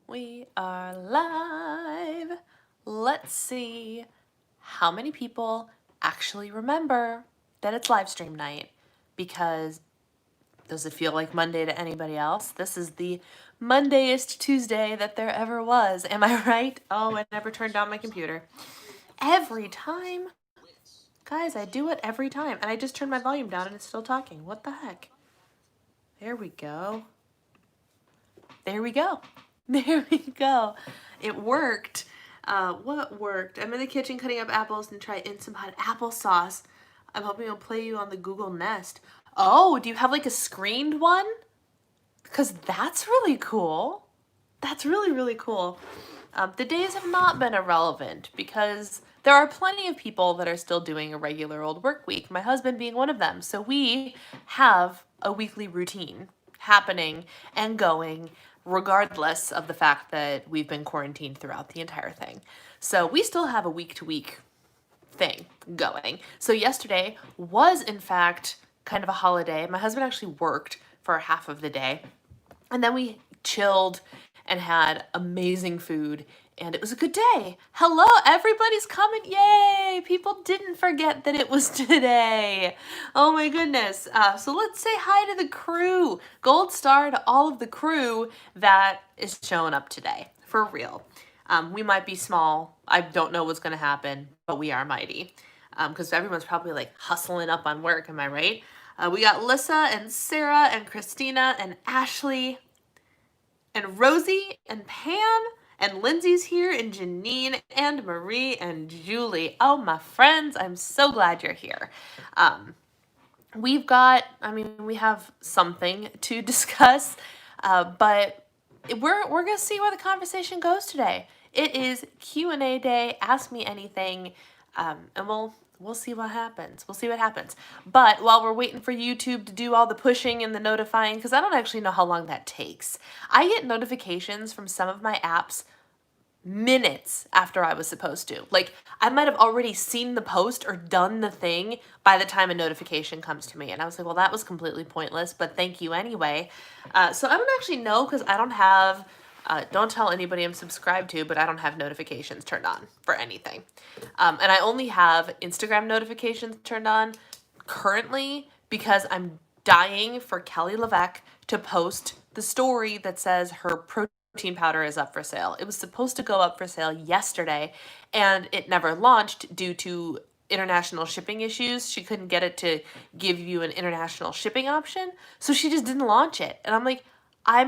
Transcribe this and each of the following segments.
We are live. Let's see how many people actually remember that it's live stream night, because does it feel like Monday to anybody else? This is the Mondayest Tuesday that there ever was. Am I right? Oh, I never turned down my computer. Every time. Guys, I do it every time. And I just turned my volume down and it's still talking. What the heck? There we go. There we go. There we go. It worked. What worked? I'm in the kitchen cutting up apples and try in some hot applesauce. I'm hoping it'll play you on the Google Nest. Oh, do you have like a screened one? Because that's really cool. That's really, really cool. The days have not been irrelevant because there are plenty of people that are still doing a regular old work week, my husband being one of them. So we have a weekly routine happening and going regardless of the fact that we've been quarantined throughout the entire thing. So we still have a week-to-week thing going. So yesterday was in fact kind of a holiday. My husband actually worked for half of the day, and then we chilled and had amazing food, and it was a good day. Hello, everybody's coming. Yay! People didn't forget that it was today. Oh my goodness. So let's say hi to the crew. Gold star to all of the crew that is showing up today. For real. We might be small. I don't know what's going to happen, but we are mighty. Because everyone's probably like hustling up on work, am I right? We got Lissa and Sarah and Christina and Ashley and Rosie and Pam and Lindsay's here and Janine and Marie and Julie. Oh, my friends, I'm so glad you're here. We have something to discuss, but we're going to see where the conversation goes today. It is Q&A day, ask me anything, and we'll see what happens. We'll see what happens. But while we're waiting for YouTube to do all the pushing and the notifying, because I don't actually know how long that takes, I get notifications from some of my apps minutes after I was supposed to. Like, I might have already seen the post or done the thing by the time a notification comes to me. And I was like, well, that was completely pointless, but thank you anyway. So I don't actually know, because I don't have, don't tell anybody I'm subscribed to, but I don't have notifications turned on for anything. And I only have Instagram notifications turned on currently because I'm dying for Kelly LeVeque to post the story that says her protein powder is up for sale. It was supposed to go up for sale yesterday, and it never launched due to international shipping issues. She couldn't get it to give you an international shipping option, so she just didn't launch it. And I'm like, I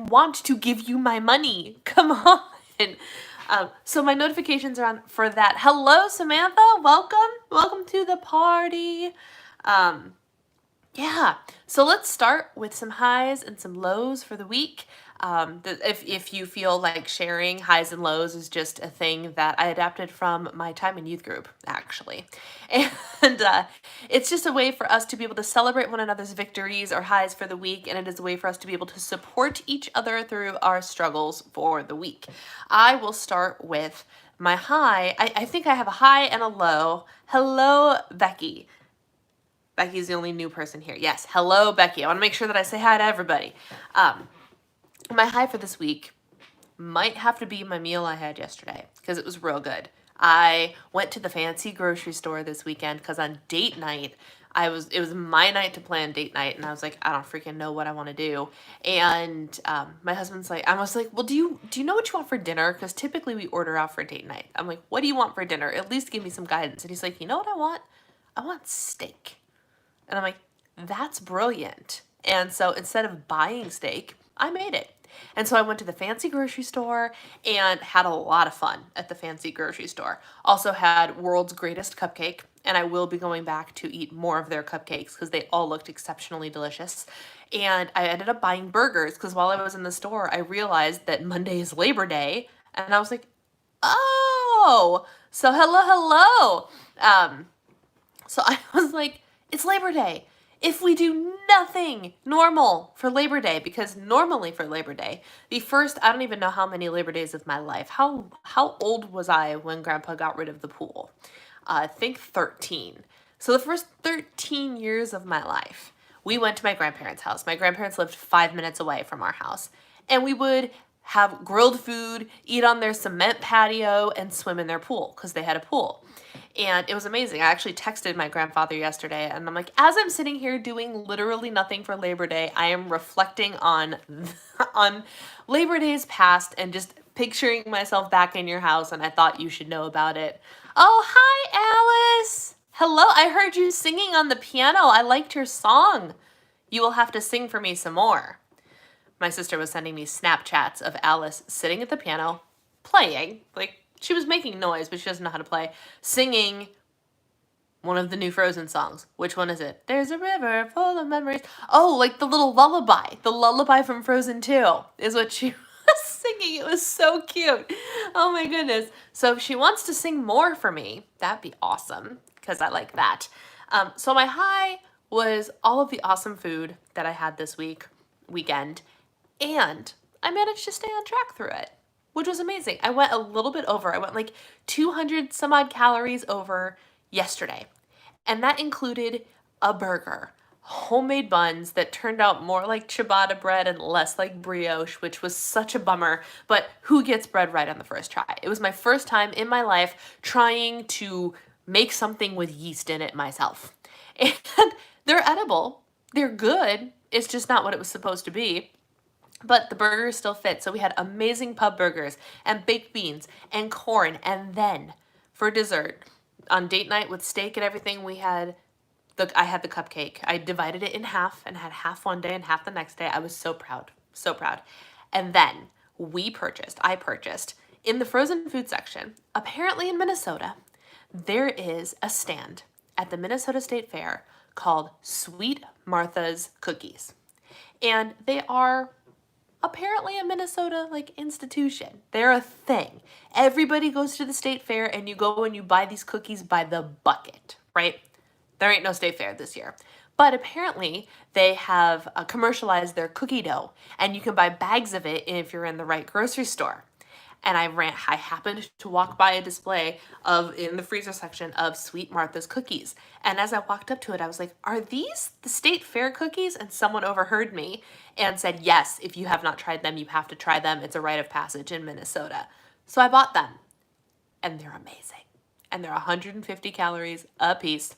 want to give you my money. Come on. So my notifications are on for that. Hello, Samantha. Welcome to the party. Yeah, so let's start with some highs and some lows for the week. If you feel like sharing highs and lows is just a thing that I adapted from my time in youth group, actually. And it's just a way for us to be able to celebrate one another's victories or highs for the week, and it is a way for us to be able to support each other through our struggles for the week. I will start with my high. I think I have a high and a low. Hello, Becky. Becky's the only new person here. Yes, hello, Becky. I want to make sure that I say hi to everybody. My high for this week might have to be my meal I had yesterday, because it was real good. I went to the fancy grocery store this weekend because on date night, it was my night to plan date night, and I was like, I don't freaking know what I want to do. And my husband's like, I was like, well, do you know what you want for dinner? Because typically we order out for date night. I'm like, what do you want for dinner? At least give me some guidance. And he's like, you know what I want? I want steak. And I'm like, that's brilliant. And so instead of buying steak, I made it. And so I went to the fancy grocery store and had a lot of fun at the fancy grocery store. Also had world's greatest cupcake, and I will be going back to eat more of their cupcakes because they all looked exceptionally delicious. And I ended up buying burgers because while I was in the store, I realized that Monday is Labor Day, and I was like, oh, so hello. So I was like, it's Labor Day. If we do nothing normal for Labor Day, because normally for Labor Day, the first, I don't even know how many Labor Days of my life. How old was I when Grandpa got rid of the pool? I think 13. So the first 13 years of my life, we went to my grandparents' house. My grandparents lived 5 minutes away from our house. And we would have grilled food, eat on their cement patio, and swim in their pool because they had a pool. And it was amazing. I actually texted my grandfather yesterday and I'm like, as I'm sitting here doing literally nothing for Labor Day, I am reflecting on on Labor Days past and just picturing myself back in your house, and I thought you should know about it. Oh, hi, Alice. Hello, I heard you singing on the piano. I liked your song. You will have to sing for me some more. My sister was sending me Snapchats of Alice sitting at the piano, playing. Like, she was making noise, but she doesn't know how to play. Singing one of the new Frozen songs. Which one is it? There's a river full of memories. Oh, like the little lullaby. The lullaby from Frozen 2 is what she was singing. It was so cute. Oh my goodness. So if she wants to sing more for me, that'd be awesome, because I like that. So my high was all of the awesome food that I had this weekend, and I managed to stay on track through it, which was amazing. I went a little bit over. I went like 200 some odd calories over yesterday, and that included a burger, homemade buns that turned out more like ciabatta bread and less like brioche, which was such a bummer, but who gets bread right on the first try? It was my first time in my life trying to make something with yeast in it myself. And they're edible. They're good. It's just not what it was supposed to be. But the burgers still fit. So we had amazing pub burgers and baked beans and corn. And then for dessert, on date night with steak and everything, I had the cupcake. I divided it in half and had half one day and half the next day. I was so proud. So proud. And then I purchased in the frozen food section, apparently in Minnesota, there is a stand at the Minnesota State Fair called Sweet Martha's Cookies. And they are apparently a Minnesota institution. They're a thing. Everybody goes to the state fair and you go and you buy these cookies by the bucket, right? There ain't no state fair this year. But apparently they have commercialized their cookie dough, and you can buy bags of it if you're in the right grocery store. And I happened to walk by a display in the freezer section of Sweet Martha's cookies. And as I walked up to it, I was like, are these the state fair cookies? And someone overheard me and said, yes, if you have not tried them, you have to try them. It's a rite of passage in Minnesota. So I bought them, and they're amazing. And they're 150 calories a piece.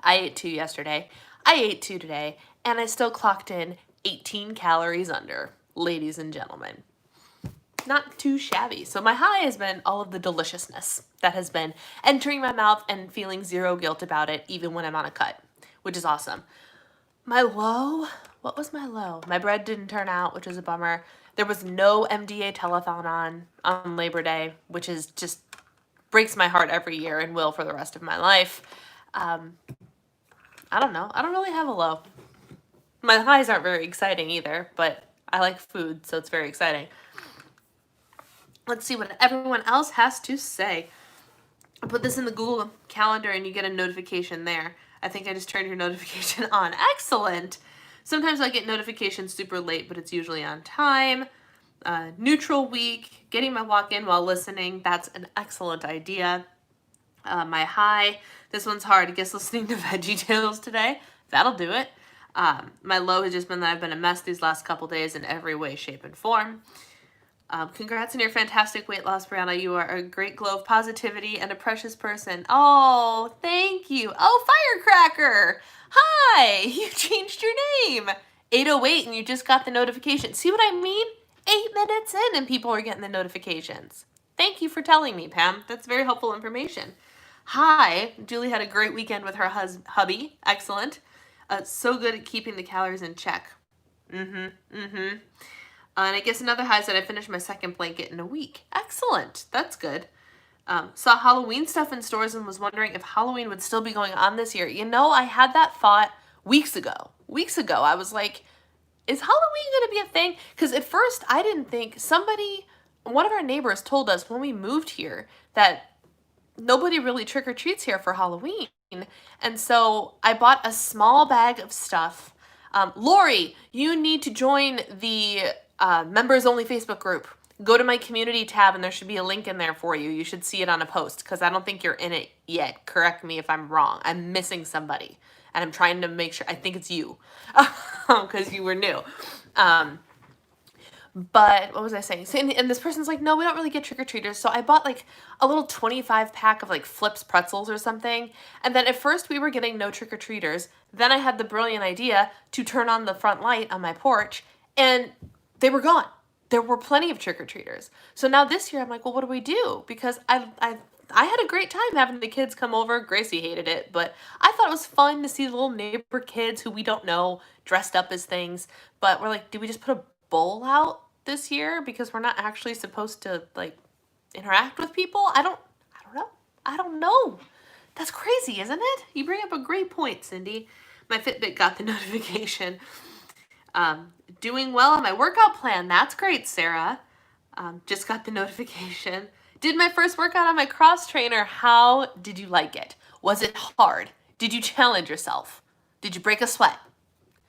I ate 2 yesterday. I ate 2 today, and I still clocked in 18 calories under, ladies and gentlemen. Not too shabby. So my high has been all of the deliciousness that has been entering my mouth and feeling zero guilt about it, even when I'm on a cut, which is awesome. My low, what was my low? My bread didn't turn out, which is a bummer. There was no MDA telethon on Labor Day, which is just breaks my heart every year and will for the rest of my life. I don't know. I don't really have a low. My highs aren't very exciting either, but I like food, so it's very exciting. Let's see what everyone else has to say. I put this in the Google Calendar and you get a notification there. I think I just turned your notification on. Excellent. Sometimes I get notifications super late, but it's usually on time. Neutral week, getting my walk in while listening. That's an excellent idea. My high, this one's hard. I guess listening to Veggie Tales today. That'll do it. My low has just been that I've been a mess these last couple days in every way, shape, and form. Congrats on your fantastic weight loss, Brianna. You are a great glow of positivity and a precious person. Oh, thank you. Oh, Firecracker. Hi, you changed your name. 808 and you just got the notification. See what I mean? 8 minutes in and people are getting the notifications. Thank you for telling me, Pam. That's very helpful information. Hi, Julie had a great weekend with her hubby. Excellent. So good at keeping the calories in check. And I guess another high is that I finished my second blanket in a week. Excellent. That's good. Saw Halloween stuff in stores and was wondering if Halloween would still be going on this year. You know, I had that thought weeks ago. I was like, is Halloween going to be a thing? Because at first I didn't think one of our neighbors told us when we moved here that nobody really trick-or-treats here for Halloween. And so I bought a small bag of stuff. Lori, you need to join the members only Facebook group. Go to my community tab and there should be a link in there for you. You should see it on a post because I don't think you're in it yet. Correct me if I'm wrong. I'm missing somebody and I'm trying to make sure. I think it's you because you were new. But what was I saying? So, and this person's like, no, we don't really get trick-or-treaters. So I bought like a little 25 pack of like Flips pretzels or something. And then at first we were getting no trick-or-treaters. Then I had the brilliant idea to turn on the front light on my porch and they were gone. There were plenty of trick-or-treaters. So now this year I'm like, well, what do we do? Because I had a great time having the kids come over. Gracie hated it, but I thought it was fun to see the little neighbor kids who we don't know dressed up as things. But we're like, do we just put a bowl out this year because we're not actually supposed to like interact with people? I don't know. I don't know. That's crazy, isn't it? You bring up a great point, Cindy. My Fitbit got the notification. Doing well on my workout plan. That's great, Sarah. Just got the notification. Did my first workout on my cross trainer. How did you like it? Was it hard? Did you challenge yourself? Did you break a sweat?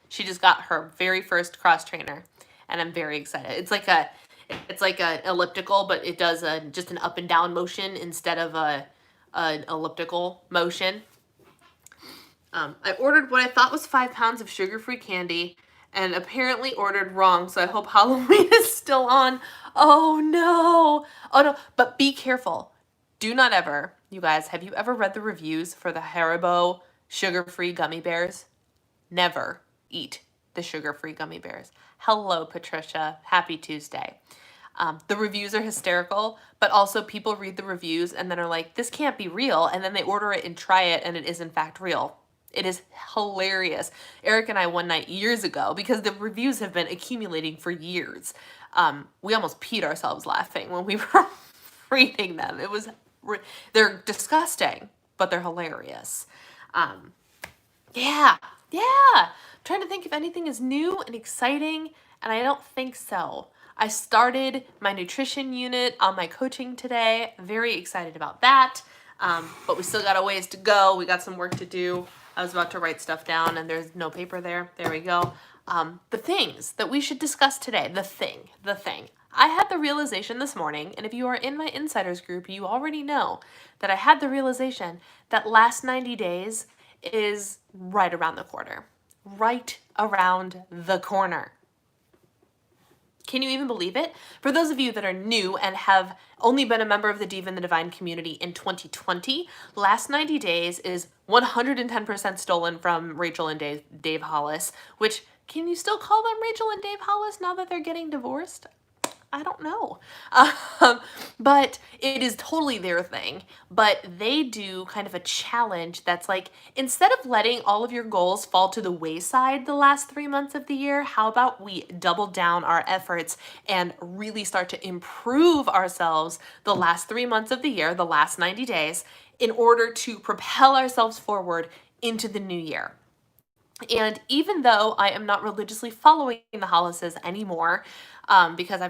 She just got her very first cross trainer, and I'm very excited. It's like a elliptical, but it does just an up and down motion instead of an elliptical motion. I ordered what I thought was 5 pounds of sugar-free candy and apparently ordered wrong, so I hope Halloween is still on. Oh no. Oh no, but be careful. Do not ever, you guys, have you ever read the reviews for the Haribo sugar-free gummy bears? Never eat the sugar-free gummy bears. Hello, Patricia. Happy Tuesday. The reviews are hysterical, but also people read the reviews and then are like, this can't be real, and then they order it and try it, and it is in fact real. It is hilarious. Eric and I one night years ago, because the reviews have been accumulating for years, we almost peed ourselves laughing when we were reading them. They're disgusting, but they're hilarious. Yeah. I'm trying to think if anything is new and exciting, and I don't think so. I started my nutrition unit on my coaching today. Very excited about that. But we still got a ways to go. We got some work to do. I was about to write stuff down and there's no paper there. There we go. The things that we should discuss today. The thing. I had the realization this morning, and if you are in my insiders group, you already know that I had the realization that last 90 days is right around the corner. Right around the corner. Can you even believe it? For those of you that are new and have only been a member of the Diva and the Divine community in 2020, last 90 days is 110% stolen from Rachel and Dave Hollis, which, can you still call them Rachel and Dave Hollis now that they're getting divorced? I don't know. But it is totally their thing. But they do kind of a challenge that's like, instead of letting all of your goals fall to the wayside the last 3 months of the year, how about we double down our efforts and really start to improve ourselves the last 3 months of the year, the last 90 days, in order to propel ourselves forward into the new year. And even though I am not religiously following the Hollises anymore, because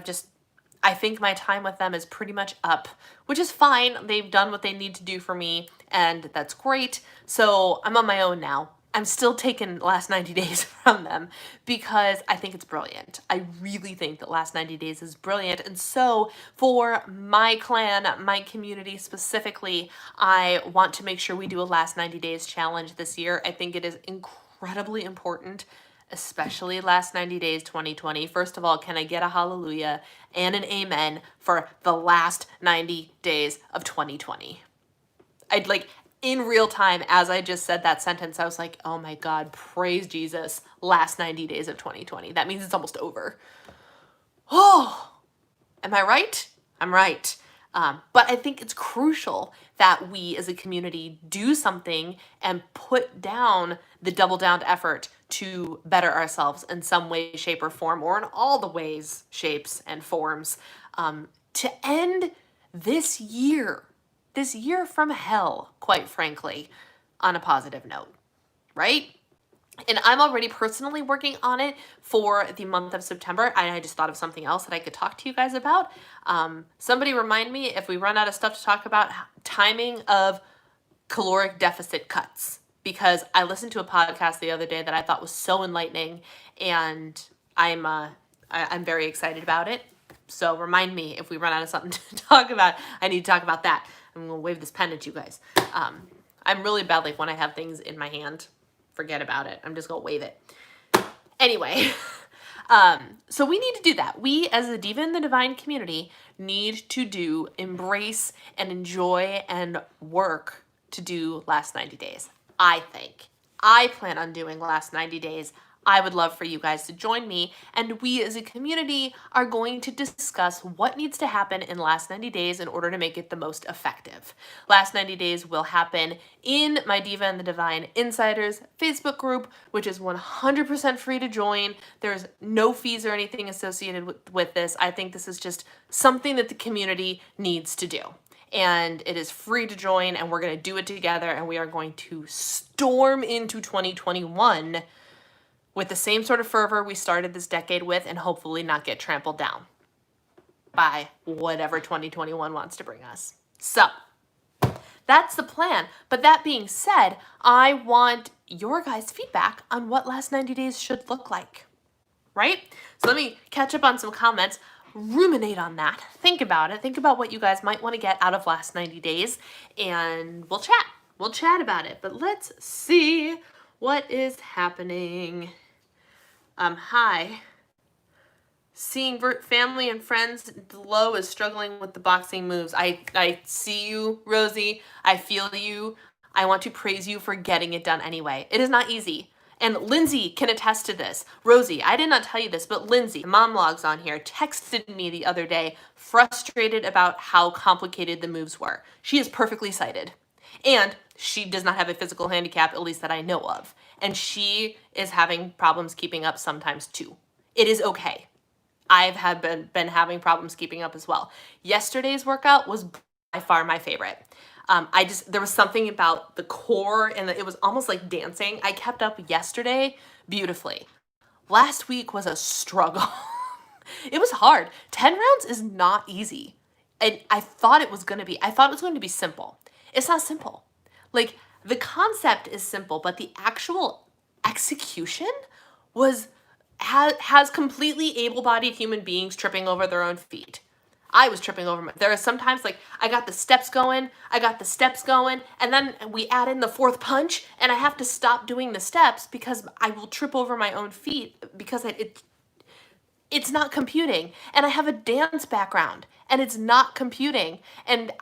I think my time with them is pretty much up, which is fine. They've done what they need to do for me, and that's great. So I'm on my own now. I'm still taking last 90 days from them because I think it's brilliant. I really think that last 90 days is brilliant. And so for my clan, my community specifically, I want to make sure we do a last 90 days challenge this year. I think it is incredibly important, especially last 90 days 2020. First of all, can I get a hallelujah and an amen for the last 90 days of 2020? I'd like, in real time, as I just said that sentence, I was like, oh my God, praise Jesus, last 90 days of 2020. That means it's almost over. Oh, am I right? I'm right. But I think it's crucial that we as a community do something and put down the double down effort to better ourselves in some way, shape, or form, or in all the ways, shapes, and forms, to end this year from hell, quite frankly, on a positive note, right? And I'm already personally working on it for the month of September. I just thought of something else that I could talk to you guys about. Somebody remind me if we run out of stuff to talk about, timing of caloric deficit cuts. Because I listened to a podcast the other day that I thought was so enlightening, and I'm very excited about it. So remind me if we run out of something to talk about. I need to talk about that. I'm going to wave this pen at you guys. I'm really bad, like when I have things in my hand, forget about it. I'm just going to wave it. Anyway, So we need to do that. We, as the Diva and the Divine community, need to embrace and enjoy and work to do last 90 days. I think. I plan on doing last 90 days. I would love for you guys to join me, and we as a community are going to discuss what needs to happen in last 90 days in order to make it the most effective. Last 90 days will happen in my Diva and the Divine Insiders Facebook group, which is 100% free to join. There's no fees or anything associated with this. I think this is just something that the community needs to do. And it is free to join, and we're going to do it together, and we are going to storm into 2021 with the same sort of fervor we started this decade with, and hopefully not get trampled down by whatever 2021 wants to bring us. So that's the plan. But that being said, I want your guys' feedback on what last 90 days should look like, right? So let me catch up on some comments, ruminate on that, think about it, think about what you guys might want to get out of last 90 days, and we'll chat. We'll chat about it. But let's see what is happening. Hi. Seeing family and friends below is struggling with the boxing moves. I see you, Rosie. I feel you. I want to praise you for getting it done anyway. It is not easy. And Lindsay can attest to this. Rosie, I did not tell you this, but Lindsay, mom logs on here, texted me the other day, frustrated about how complicated the moves were. She is perfectly sighted. And she does not have a physical handicap, at least that I know of. And she is having problems keeping up sometimes too. It is okay. I've been having problems keeping up as well. Yesterday's workout was by far my favorite. There was something about the core, and it was almost like dancing. I kept up yesterday beautifully. Last week was a struggle. It was hard. 10 rounds is not easy. And I thought it was going to be. I thought it was going to be simple. It's not simple. Like, the concept is simple, but the actual execution has completely able-bodied human beings tripping over their own feet. I was tripping over there are sometimes, like, I got the steps going, and then we add in the fourth punch, and I have to stop doing the steps because I will trip over my own feet because it's not computing. And I have a dance background, and it's not computing. And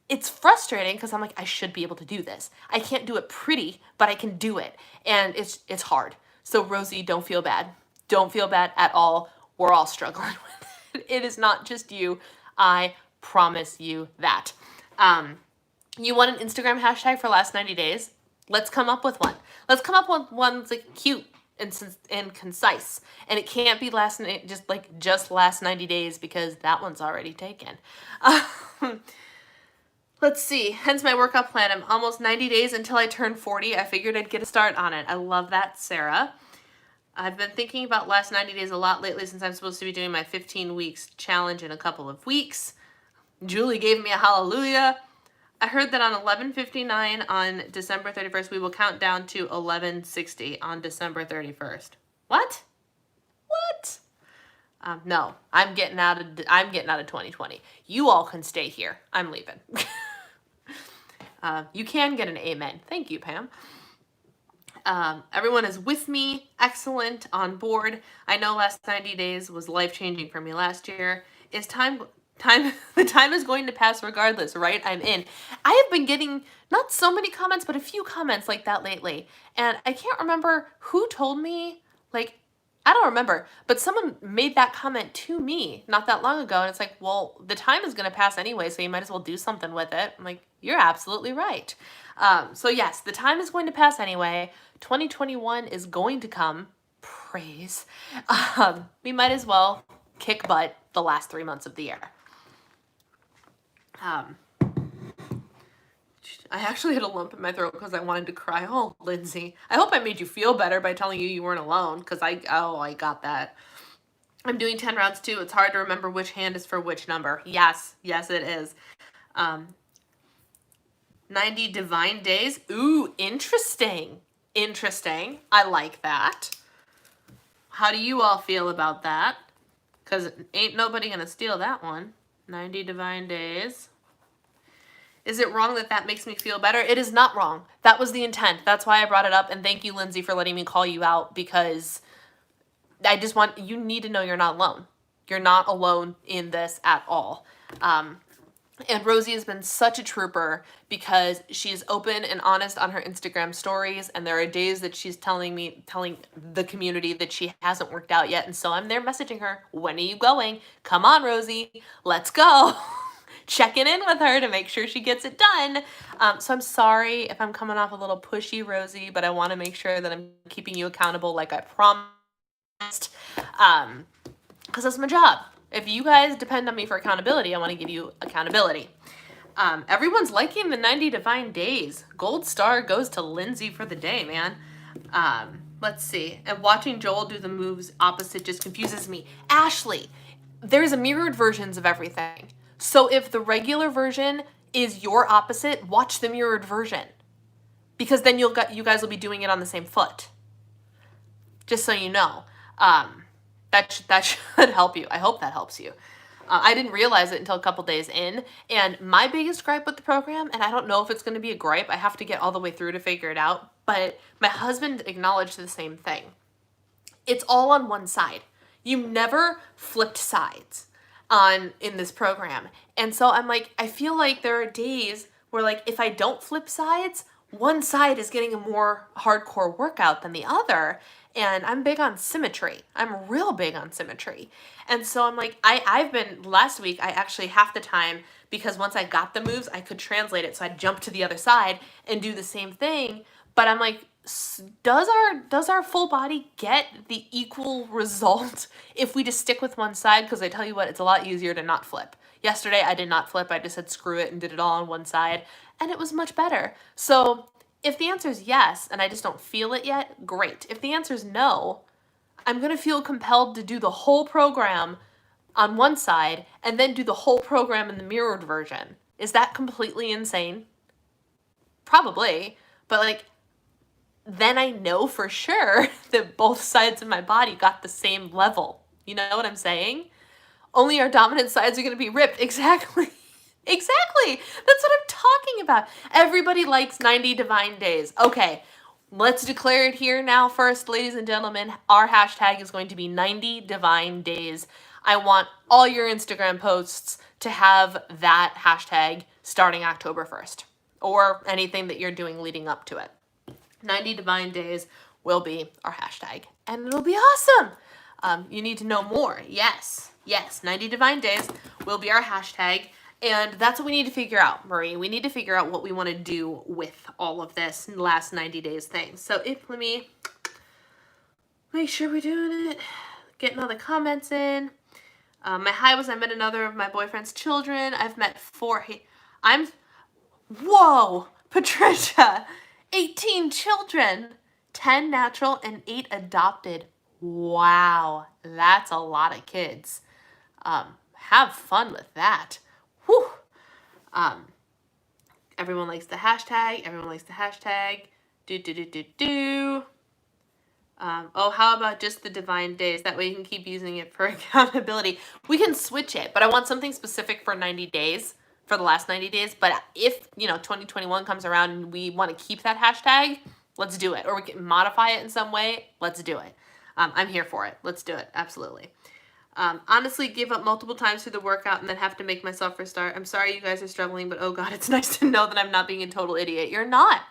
it's frustrating because I'm like, I should be able to do this. I can't do it pretty, but I can do it. And it's hard. So Rosie, don't feel bad. Don't feel bad at all. We're all struggling with it. It is not just you. I promise you that. You want an Instagram hashtag for last 90 days? Let's come up with one. Let's come up with one that's like cute and concise. And it can't be just last 90 days because that one's already taken. Let's see. Hence my workout plan. I'm almost 90 days until I turn 40. I figured I'd get a start on it. I love that, Sarah. I've been thinking about last 90 days a lot lately since I'm supposed to be doing my 15 weeks challenge in a couple of weeks. Julie gave me a hallelujah. I heard that on 11:59 on December 31st, we will count down to 11:60 on December 31st. What? What? No, I'm getting out of 2020. You all can stay here. I'm leaving. You can get an amen. Thank you, Pam. Everyone is with me. Excellent. On board. I know last 90 days was life-changing for me last year. The time is going to pass regardless, right? I'm in. I have been getting not so many comments, but a few comments like that lately. And I can't remember who told me, I don't remember, but someone made that comment to me not that long ago. And it's like, well, the time is going to pass anyway, so you might as well do something with it. I'm like, you're absolutely right. So yes, the time is going to pass anyway. 2021 is going to come. Praise. We might as well kick butt the last 3 months of the year. I actually had a lump in my throat because I wanted to cry. Oh, Lindsay. I hope I made you feel better by telling you weren't alone, because I got that. I'm doing 10 rounds too. It's hard to remember which hand is for which number. Yes, it is. 90 divine days. Ooh, interesting. Interesting. I like that. How do you all feel about that? Because ain't nobody going to steal that one. 90 divine days. Is it wrong that makes me feel better? It is not wrong. That was the intent. That's why I brought it up. And thank you, Lindsay, for letting me call you out, because I just want, you need to know you're not alone. You're not alone in this at all. And Rosie has been such a trooper because she's open and honest on her Instagram stories. And there are days that she's telling the community that she hasn't worked out yet. And so I'm there messaging her, when are you going? Come on, Rosie, let's go. Checking in with her to make sure she gets it done. So I'm sorry if I'm coming off a little pushy, Rosie, but I want to make sure that I'm keeping you accountable like I promised. Because that's my job. If you guys depend on me for accountability, I want to give you accountability. Everyone's liking the 90 Divine Days. Gold star goes to Lindsay for the day, man. Let's see. And watching Joel do the moves opposite just confuses me. Ashley, there's a mirrored versions of everything. So if the regular version is your opposite, watch the mirrored version. Because then you guys will be doing it on the same foot. Just so you know. That should help you. I hope that helps you. I didn't realize it until a couple days in. And my biggest gripe with the program, and I don't know if it's going to be a gripe, I have to get all the way through to figure it out, but my husband acknowledged the same thing. It's all on one side. You never flipped sides in this program. And so I'm like, I feel like there are days where, like, if I don't flip sides, one side is getting a more hardcore workout than the other. And I'm big on symmetry. I'm real big on symmetry. And so I'm like, last week, I actually half the time, because once I got the moves, I could translate it. So I'd jump to the other side and do the same thing. But I'm like, does our full body get the equal result if we just stick with one side? Because I tell you what, it's a lot easier to not flip. Yesterday, I did not flip. I just said screw it and did it all on one side. And it was much better. So if the answer is yes, and I just don't feel it yet, great. If the answer is no, I'm going to feel compelled to do the whole program on one side and then do the whole program in the mirrored version. Is that completely insane? Probably. But, like, then I know for sure that both sides of my body got the same level. You know what I'm saying? Only our dominant sides are going to be ripped. Exactly. Exactly. That's what I'm talking about. Everybody likes 90 Divine Days. Okay, let's declare it here now first, ladies and gentlemen. Our hashtag is going to be 90 Divine Days. I want all your Instagram posts to have that hashtag starting October 1st, or anything that you're doing leading up to it. 90 Divine Days will be our hashtag, and it'll be awesome. You need to know more. Yes, 90 Divine Days will be our hashtag. And that's what we need to figure out, Marie. We need to figure out what we want to do with all of this last 90 days thing. So let me make sure we're doing it. Getting all the comments in. My high was I met another of my boyfriend's children. I've met 4. Whoa, Patricia, 18 children, 10 natural and 8 adopted. Wow, that's a lot of kids. Have fun with that. Whew. Everyone likes the hashtag. How about just the Divine Days? That way you can keep using it for accountability. We can switch it, but I want something specific for 90 days, for the last 90 days. But if, 2021 comes around and we want to keep that hashtag, let's do it. Or we can modify it in some way. Let's do it. I'm here for it. Let's do it. Absolutely. Honestly, give up multiple times through the workout and then have to make myself restart. I'm sorry you guys are struggling, but oh God, it's nice to know that I'm not being a total idiot. You're not.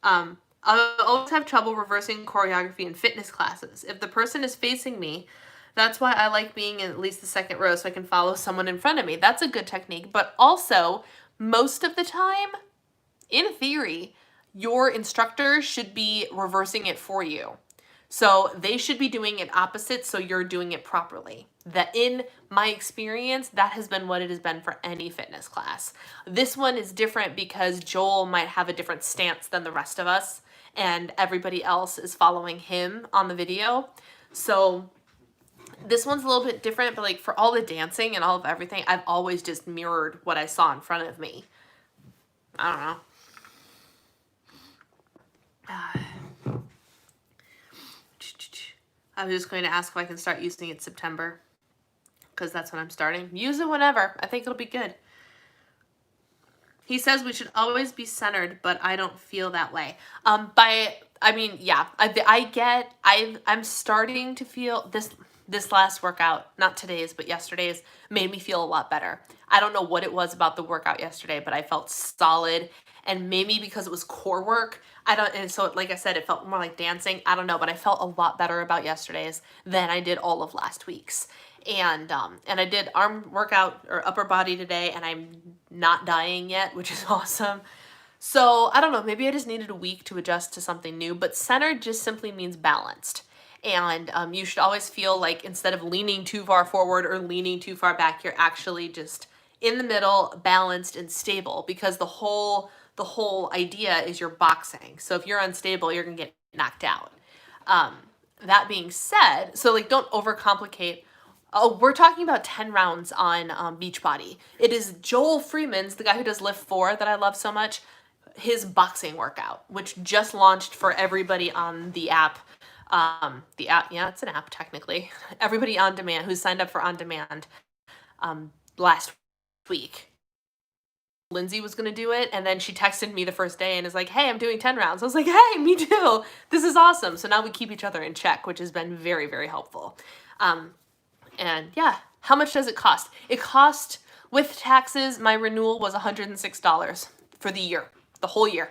I always have trouble reversing choreography in fitness classes. If the person is facing me, that's why I like being in at least the second row so I can follow someone in front of me. That's a good technique. But also, most of the time, in theory, your instructor should be reversing it for you. So they should be doing it opposite, so you're doing it properly. That, in my experience, that has been what it has been for any fitness class. This one is different because Joel might have a different stance than the rest of us, and everybody else is following him on the video. So this one's a little bit different, but like for all the dancing and all of everything, I've always just mirrored what I saw in front of me. I don't know. I was just going to ask if I can start using it September, because that's when I'm starting. Use it whenever. I think it'll be good. He says we should always be centered, but I don't feel that way. By I mean, yeah, I'm starting to feel this last workout, not today's, but yesterday's, made me feel a lot better. I don't know what it was about the workout yesterday, but I felt solid, and maybe because it was core work, and so like I said, it felt more like dancing. I don't know, but I felt a lot better about yesterday's than I did all of last week's. And I did arm workout or upper body today, and I'm not dying yet, which is awesome. So I don't know, maybe I just needed a week to adjust to something new, but centered just simply means balanced. And you should always feel like instead of leaning too far forward or leaning too far back, you're actually just in the middle, balanced and stable, because the whole idea is you're boxing. So if you're unstable, you're gonna get knocked out. Um, that being said, so like don't overcomplicate. Oh, we're talking about 10 rounds on Beachbody. It is Joel Freeman's, the guy who does Lift 4 that I love so much, his boxing workout, which just launched for everybody on the app. The app, yeah, it's an app technically. Everybody on demand who's signed up for on demand last week. Lindsay was going to do it, and then she texted me the first day and is like, hey, I'm doing 10 rounds. I was like, hey, me too. This is awesome. So now we keep each other in check, which has been very, very helpful. And yeah, how much does it cost? It cost, with taxes, my renewal was $106 for the year, the whole year.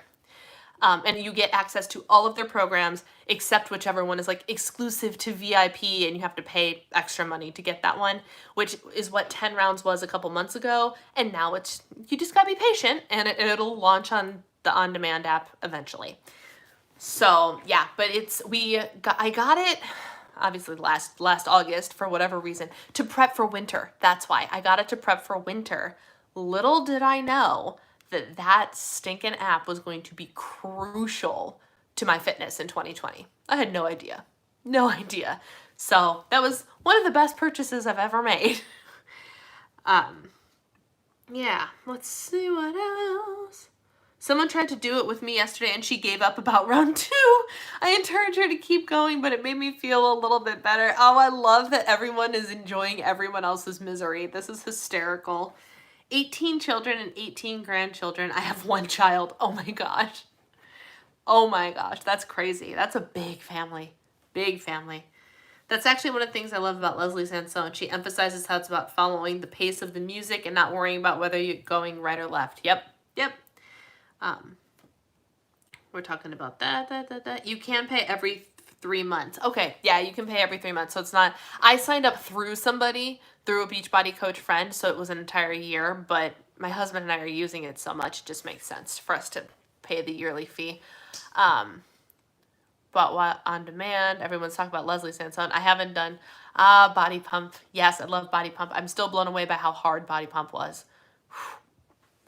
And you get access to all of their programs except whichever one is like exclusive to VIP, and you have to pay extra money to get that one, which is what 10 rounds was a couple months ago. And now you just gotta be patient, and it'll launch on the on-demand app eventually. So yeah, but I got it obviously last August for whatever reason to prep for winter. That's why I got it, to prep for winter. Little did I know that stinking app was going to be crucial to my fitness in 2020. I had no idea. No idea. So that was one of the best purchases I've ever made. Yeah, let's see what else. Someone tried to do it with me yesterday and she gave up about round 2. I encouraged her to keep going, but it made me feel a little bit better. Oh, I love that everyone is enjoying everyone else's misery. This is hysterical. 18 children and 18 grandchildren. I have 1 child. Oh my gosh. Oh my gosh. That's crazy. That's a big family. Big family. That's actually one of the things I love about Leslie Sansone. She emphasizes how it's about following the pace of the music and not worrying about whether you're going right or left. Yep. We're talking about that. You can pay every 3 months. Okay, yeah, you can pay every 3 months. So it's not, I signed up through a Beachbody coach friend, so it was an entire year, but my husband and I are using it so much, it just makes sense for us to pay the yearly fee. But what on demand, everyone's talking about Leslie Sansone. I haven't done Body Pump. Yes, I love Body Pump. I'm still blown away by how hard Body Pump was.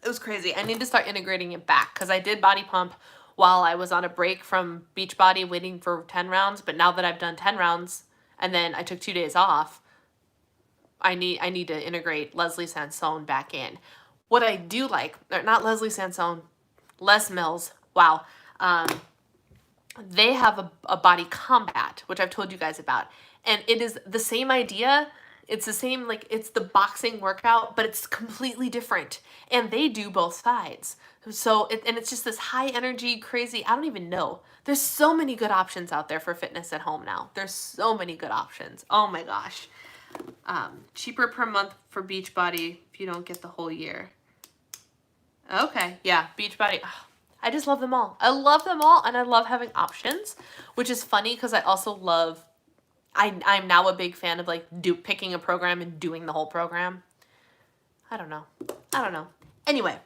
It was crazy. I need to start integrating it back, because I did Body Pump while I was on a break from Beachbody waiting for 10 rounds. But now that I've done 10 rounds and then I took 2 days off, I need to integrate Leslie Sansone back in. What I do like, or not Leslie Sansone, Les Mills, wow. They have a Body Combat, which I've told you guys about. And it is the same idea. It's the same, like, it's the boxing workout, but it's completely different. And they do both sides. So, it's just this high energy, crazy, I don't even know. There's so many good options out there for fitness at home now. There's so many good options. Oh my gosh. Cheaper per month for Beachbody if you don't get the whole year. Okay, yeah, Beachbody. Oh, I just love them all. I love them all, and I love having options, which is funny because I also love, I'm now a big fan of like picking a program and doing the whole program. I don't know. Anyway,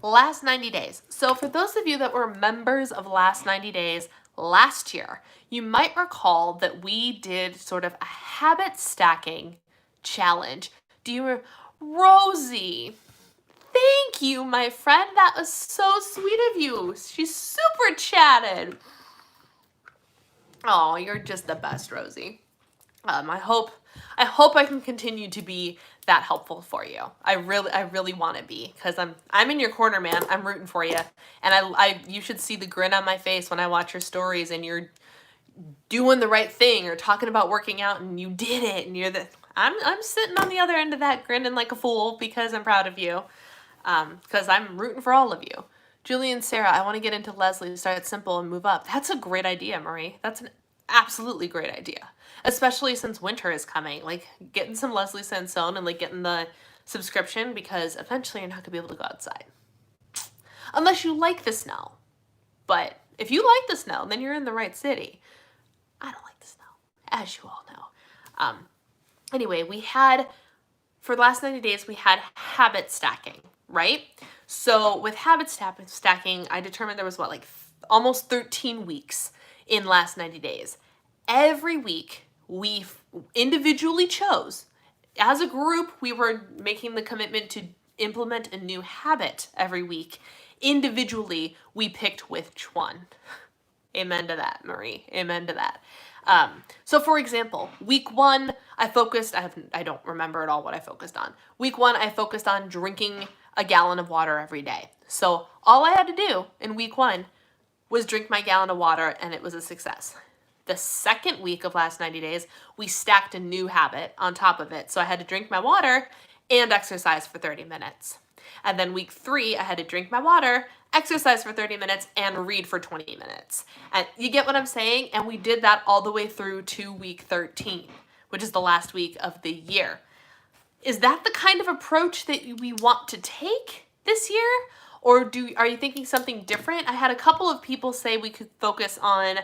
last 90 days. So for those of you that were members of last 90 days last year, you might recall that we did sort of a habit stacking challenge. Rosie, thank you, my friend. That was so sweet of you. She super chatted. Oh, you're just the best, Rosie. I hope I can continue to be that helpful for you. I really want to be, because I'm in your corner, man. I'm rooting for you, and you should see the grin on my face when I watch your stories and you're doing the right thing or talking about working out and you did it, and I'm sitting on the other end of that grinning like a fool because I'm proud of you, because I'm rooting for all of you. Julie and Sarah, I want to get into Leslie, start simple and move up. That's a great idea, Marie. That's an absolutely great idea. Especially since winter is coming. Like, getting some Leslie Sansone and, like, getting the subscription, because eventually you're not going to be able to go outside. Unless you like the snow. But if you like the snow, then you're in the right city. I don't like the snow, as you all know. Anyway, for the last 90 days, we had habit stacking, right? So with habit stacking, I determined there was almost 13 weeks in last 90 days. Every week, we individually chose, as a group, we were making the commitment to implement a new habit every week. Individually, we picked which one. Amen to that, Marie. Amen to that. So for example, week 1, I don't remember at all what I focused on. Week 1, I focused on drinking a gallon of water every day. So all I had to do in week 1 was drink my gallon of water, and it was a success. The second week of last 90 days, we stacked a new habit on top of it. So I had to drink my water and exercise for 30 minutes. And then week 3, I had to drink my water, exercise for 30 minutes, and read for 20 minutes. And you get what I'm saying? And we did that all the way through to week 13, which is the last week of the year. Is that the kind of approach that we want to take this year? Or are you thinking something different? I had a couple of people say we could focus on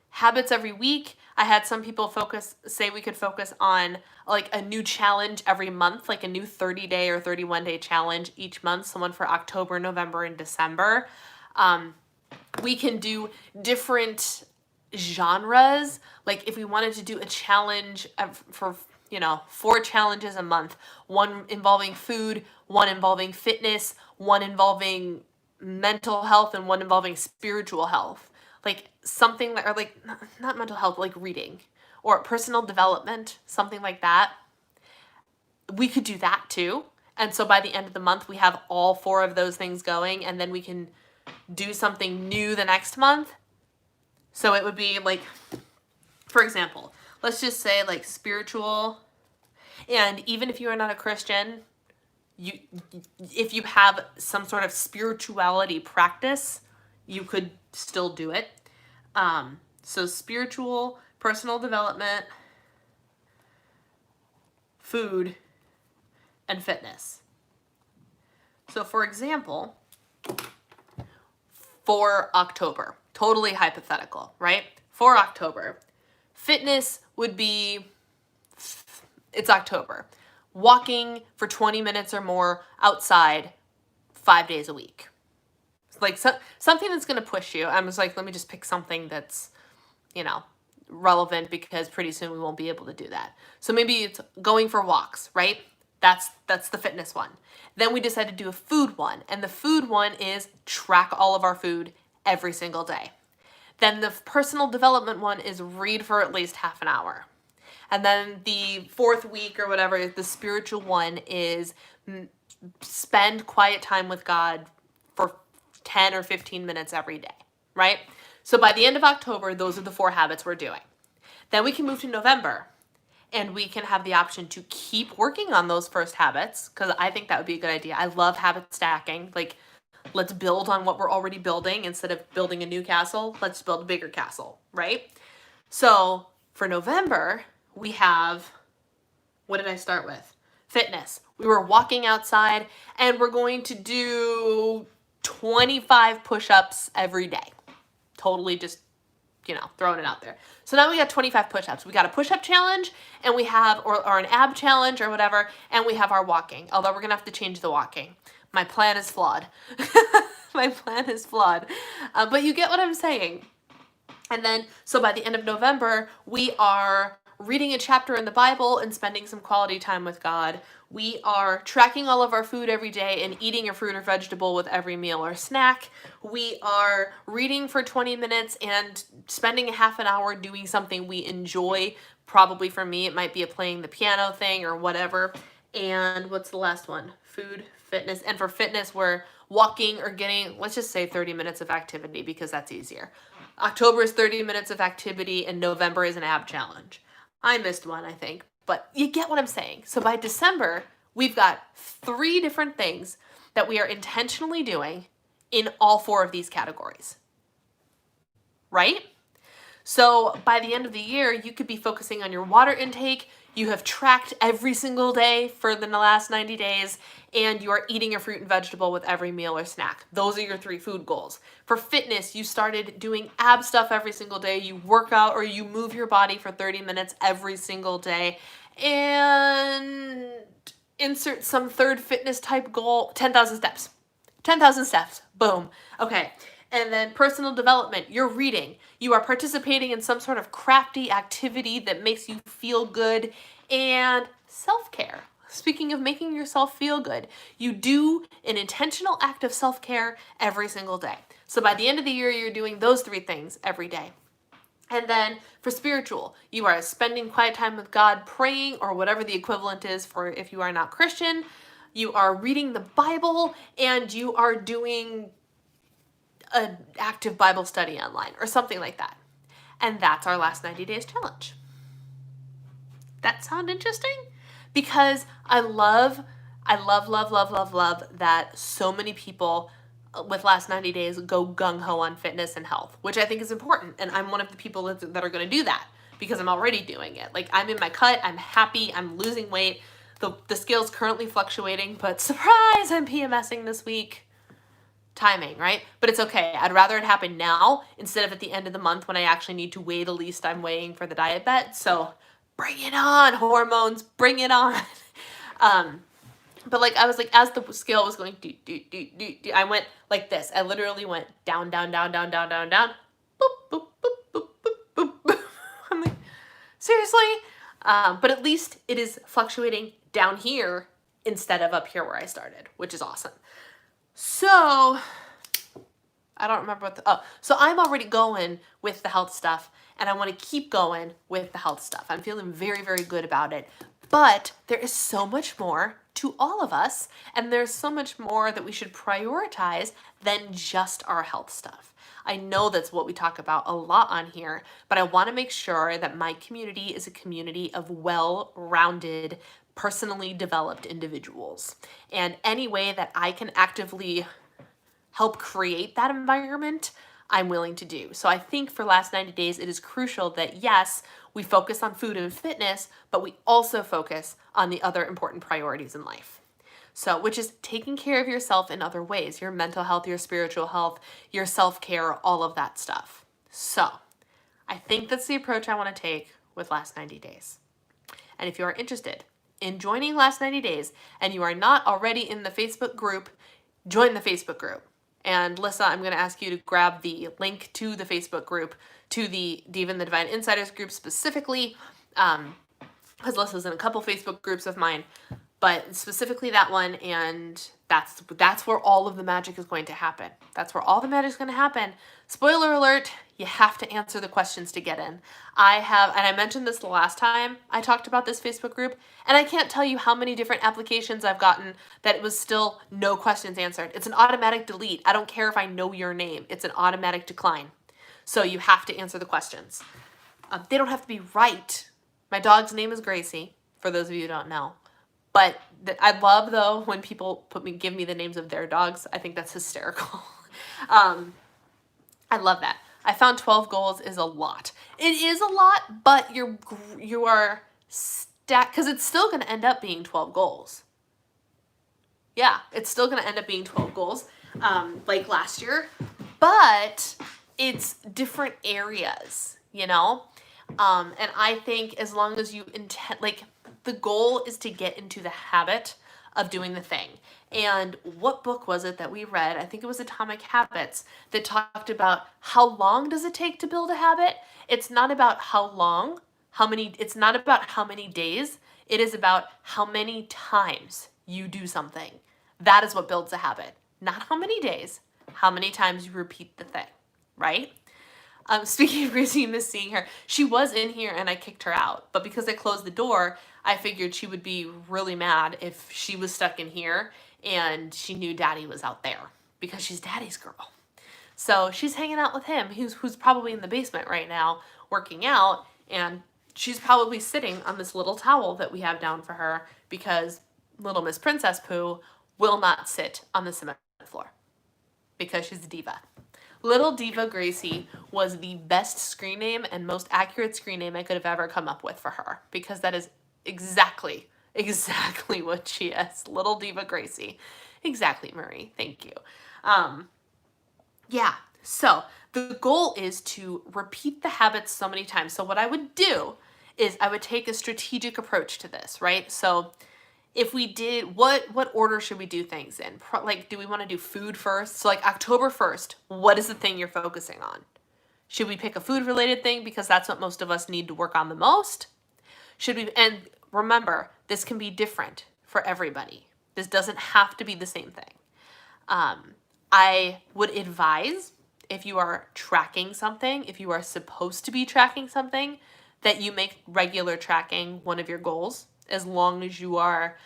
habits every week. I had some people say we could focus on like a new challenge every month, like a new 30-day or 31-day challenge each month, someone for October, November, and December. We can do different genres. Like if we wanted to do a challenge for 4 challenges a month, one involving food, one involving fitness, one involving mental health, and one involving spiritual health. Like something that, or like, not mental health, like reading or personal development, something like that. We could do that too. And so by the end of the month, we have all 4 of those things going, and then we can do something new the next month. So it would be like, for example, let's just say like spiritual. And even if you are not a Christian, if you have some sort of spirituality practice, you could still do it. So spiritual, personal development, food, and fitness. So for example, for October, totally hypothetical, right? For October, fitness would be, it's October, walking for 20 minutes or more outside 5 days a week. Like something that's going to push you. I was like, let me just pick something that's, relevant, because pretty soon we won't be able to do that. So maybe it's going for walks, right? That's the fitness one. Then we decided to do a food one. And the food one is track all of our food every single day. Then the personal development one is read for at least half an hour. And then the 4th week or whatever, the spiritual one is spend quiet time with God for 10 or 15 minutes every day, right? So by the end of October, those are the 4 habits we're doing. Then we can move to November, and we can have the option to keep working on those first habits, because I think that would be a good idea. I love habit stacking. Like, let's build on what we're already building. Instead of building a new castle, let's build a bigger castle, right? So for November, we have, what did I start with? Fitness. We were walking outside, and we're going to do 25 push-ups every day. Totally just, throwing it out there. So now we got 25 push-ups. We got a push-up challenge, and we have, or an ab challenge or whatever, and we have our walking. Although we're going to have to change the walking. My plan is flawed. My plan is flawed. But you get what I'm saying. And then, so by the end of November, we are reading a chapter in the Bible and spending some quality time with God. We are tracking all of our food every day and eating a fruit or vegetable with every meal or snack. We are reading for 20 minutes and spending a half an hour doing something we enjoy. Probably for me, it might be playing the piano thing or whatever. And what's the last one? Food, fitness. And for fitness, we're walking or getting, let's just say 30 minutes of activity, because that's easier. October is 30 minutes of activity, and November is an ab challenge. I missed one, I think, but you get what I'm saying. So by December, we've got 3 different things that we are intentionally doing in all 4 of these categories, right? So by the end of the year, you could be focusing on your water intake. You have tracked every single day for the last 90 days, and you are eating a fruit and vegetable with every meal or snack. Those are your 3 food goals. For fitness, you started doing ab stuff every single day. You work out or you move your body for 30 minutes every single day. And insert some third fitness type goal, 10,000 steps. 10,000 steps. Boom. Okay. And then personal development, you're reading. You are participating in some sort of crafty activity that makes you feel good. And self-care. Speaking of making yourself feel good, you do an intentional act of self-care every single day. So by the end of the year, you're doing those 3 things every day. And then for spiritual, you are spending quiet time with God, praying, or whatever the equivalent is for if you are not Christian. You are reading the Bible, and you are doing an active Bible study online or something like that. And that's our last 90 days challenge. That sound interesting? Because I love that so many people with last 90 days go gung-ho on fitness and health, which I think is important. And I'm one of the people that are going to do that because I'm already doing it. Like, I'm in my cut, I'm happy, I'm losing weight. The scale's currently fluctuating, but surprise, I'm PMSing this week. Timing, right? But it's okay. I'd rather it happen now instead of at the end of the month when I actually need to weigh the least I'm weighing for the diet bet. So bring it on, hormones, bring it on. But like, I was like, as the scale was going, I went like this. I literally went down, down, down, down, down, down, down. Boop, boop, boop, boop, boop, boop, boop. I'm like, seriously? But at least it is fluctuating down here instead of up here where I started, which is awesome. So I don't remember so I'm already going with the health stuff, and I want to keep going with the health stuff. I'm feeling very, very good about it. But there is so much more to all of us, and there's so much more that we should prioritize than just our health stuff. I know that's what we talk about a lot on here, but I want to make sure that my community is a community of well-rounded, personally developed individuals. And any way that I can actively help create that environment, I'm willing to do. So I think for last 90 days, it is crucial that yes, we focus on food and fitness, but we also focus on the other important priorities in life. So, which is taking care of yourself in other ways, your mental health, your spiritual health, your self-care, all of that stuff. So I think that's the approach I want to take with last 90 days. And if you are interested in joining last 90 days and you are not already in the Facebook group, join the Facebook group. And Lissa, I'm going to ask you to grab the link to the Facebook group, to the Diva and the Divine Insiders group specifically, because Lissa's in a couple Facebook groups of mine, but specifically that one, and that's where all of the magic is going to happen. That's where all the magic is going to happen. Spoiler alert, you have to answer the questions to get in. And I mentioned this the last time I talked about this Facebook group, and I can't tell you how many different applications I've gotten that it was still no questions answered. It's an automatic delete. I don't care if I know your name. It's an automatic decline. So you have to answer the questions. They don't have to be right. My dog's name is Gracie, for those of you who don't know. But I love, though, when people give me the names of their dogs. I think that's hysterical. I love that. I found 12 goals is a lot. It is a lot, but you are stacked, because it's still going to end up being 12 goals. Yeah, it's still going to end up being 12 goals, like last year, but it's different areas, you know? And I think as long as you the goal is to get into the habit of doing the thing. And what book was it that we read? I think it was Atomic Habits, that talked about how long does it take to build a habit? It's not about how long, it's not about how many days. It is about how many times you do something. That is what builds a habit. Not how many days, how many times you repeat the thing, right? Speaking of Gracie, you miss seeing her. She was in here and I kicked her out. But because I closed the door, I figured she would be really mad if she was stuck in here and she knew Daddy was out there, because she's Daddy's girl. So she's hanging out with him, who's probably in the basement right now working out, and she's probably sitting on this little towel that we have down for her because little Miss Princess Pooh will not sit on the cement floor. because she's a diva. Little Diva Gracie was the best screen name and most accurate screen name I could have ever come up with for her, because that is exactly what she is. Little Diva Gracie. Exactly, Marie. Thank you. Yeah, so the goal is to repeat the habits so many times. So what I would do is I would take a strategic approach to this, right? So if we did, what order should we do things in? Like, do we want to do food first? So like October 1st, what is the thing you're focusing on? Should we pick a food related thing because that's what most of us need to work on the most? Should we, and remember, this can be different for everybody. This doesn't have to be the same thing. I would advise, if you are tracking something, if you are supposed to be tracking something, that you make regular tracking one of your goals, as long as you are,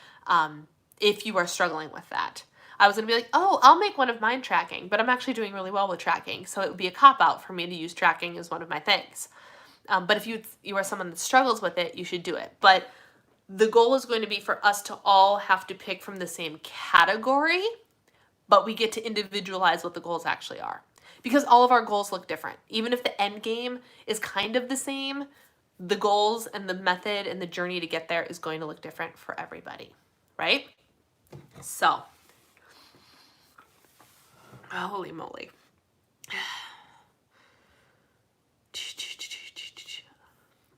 if you are struggling with that. I was going to be like, oh, I'll make one of mine tracking, but I'm actually doing really well with tracking, so it would be a cop-out for me to use tracking as one of my things. But if you are someone that struggles with it, you should do it. But the goal is going to be for us to all have to pick from the same category, but we get to individualize what the goals actually are. Because all of our goals look different. Even if the end game is kind of the same, the goals and the method and the journey to get there is going to look different for everybody, right? So, holy moly.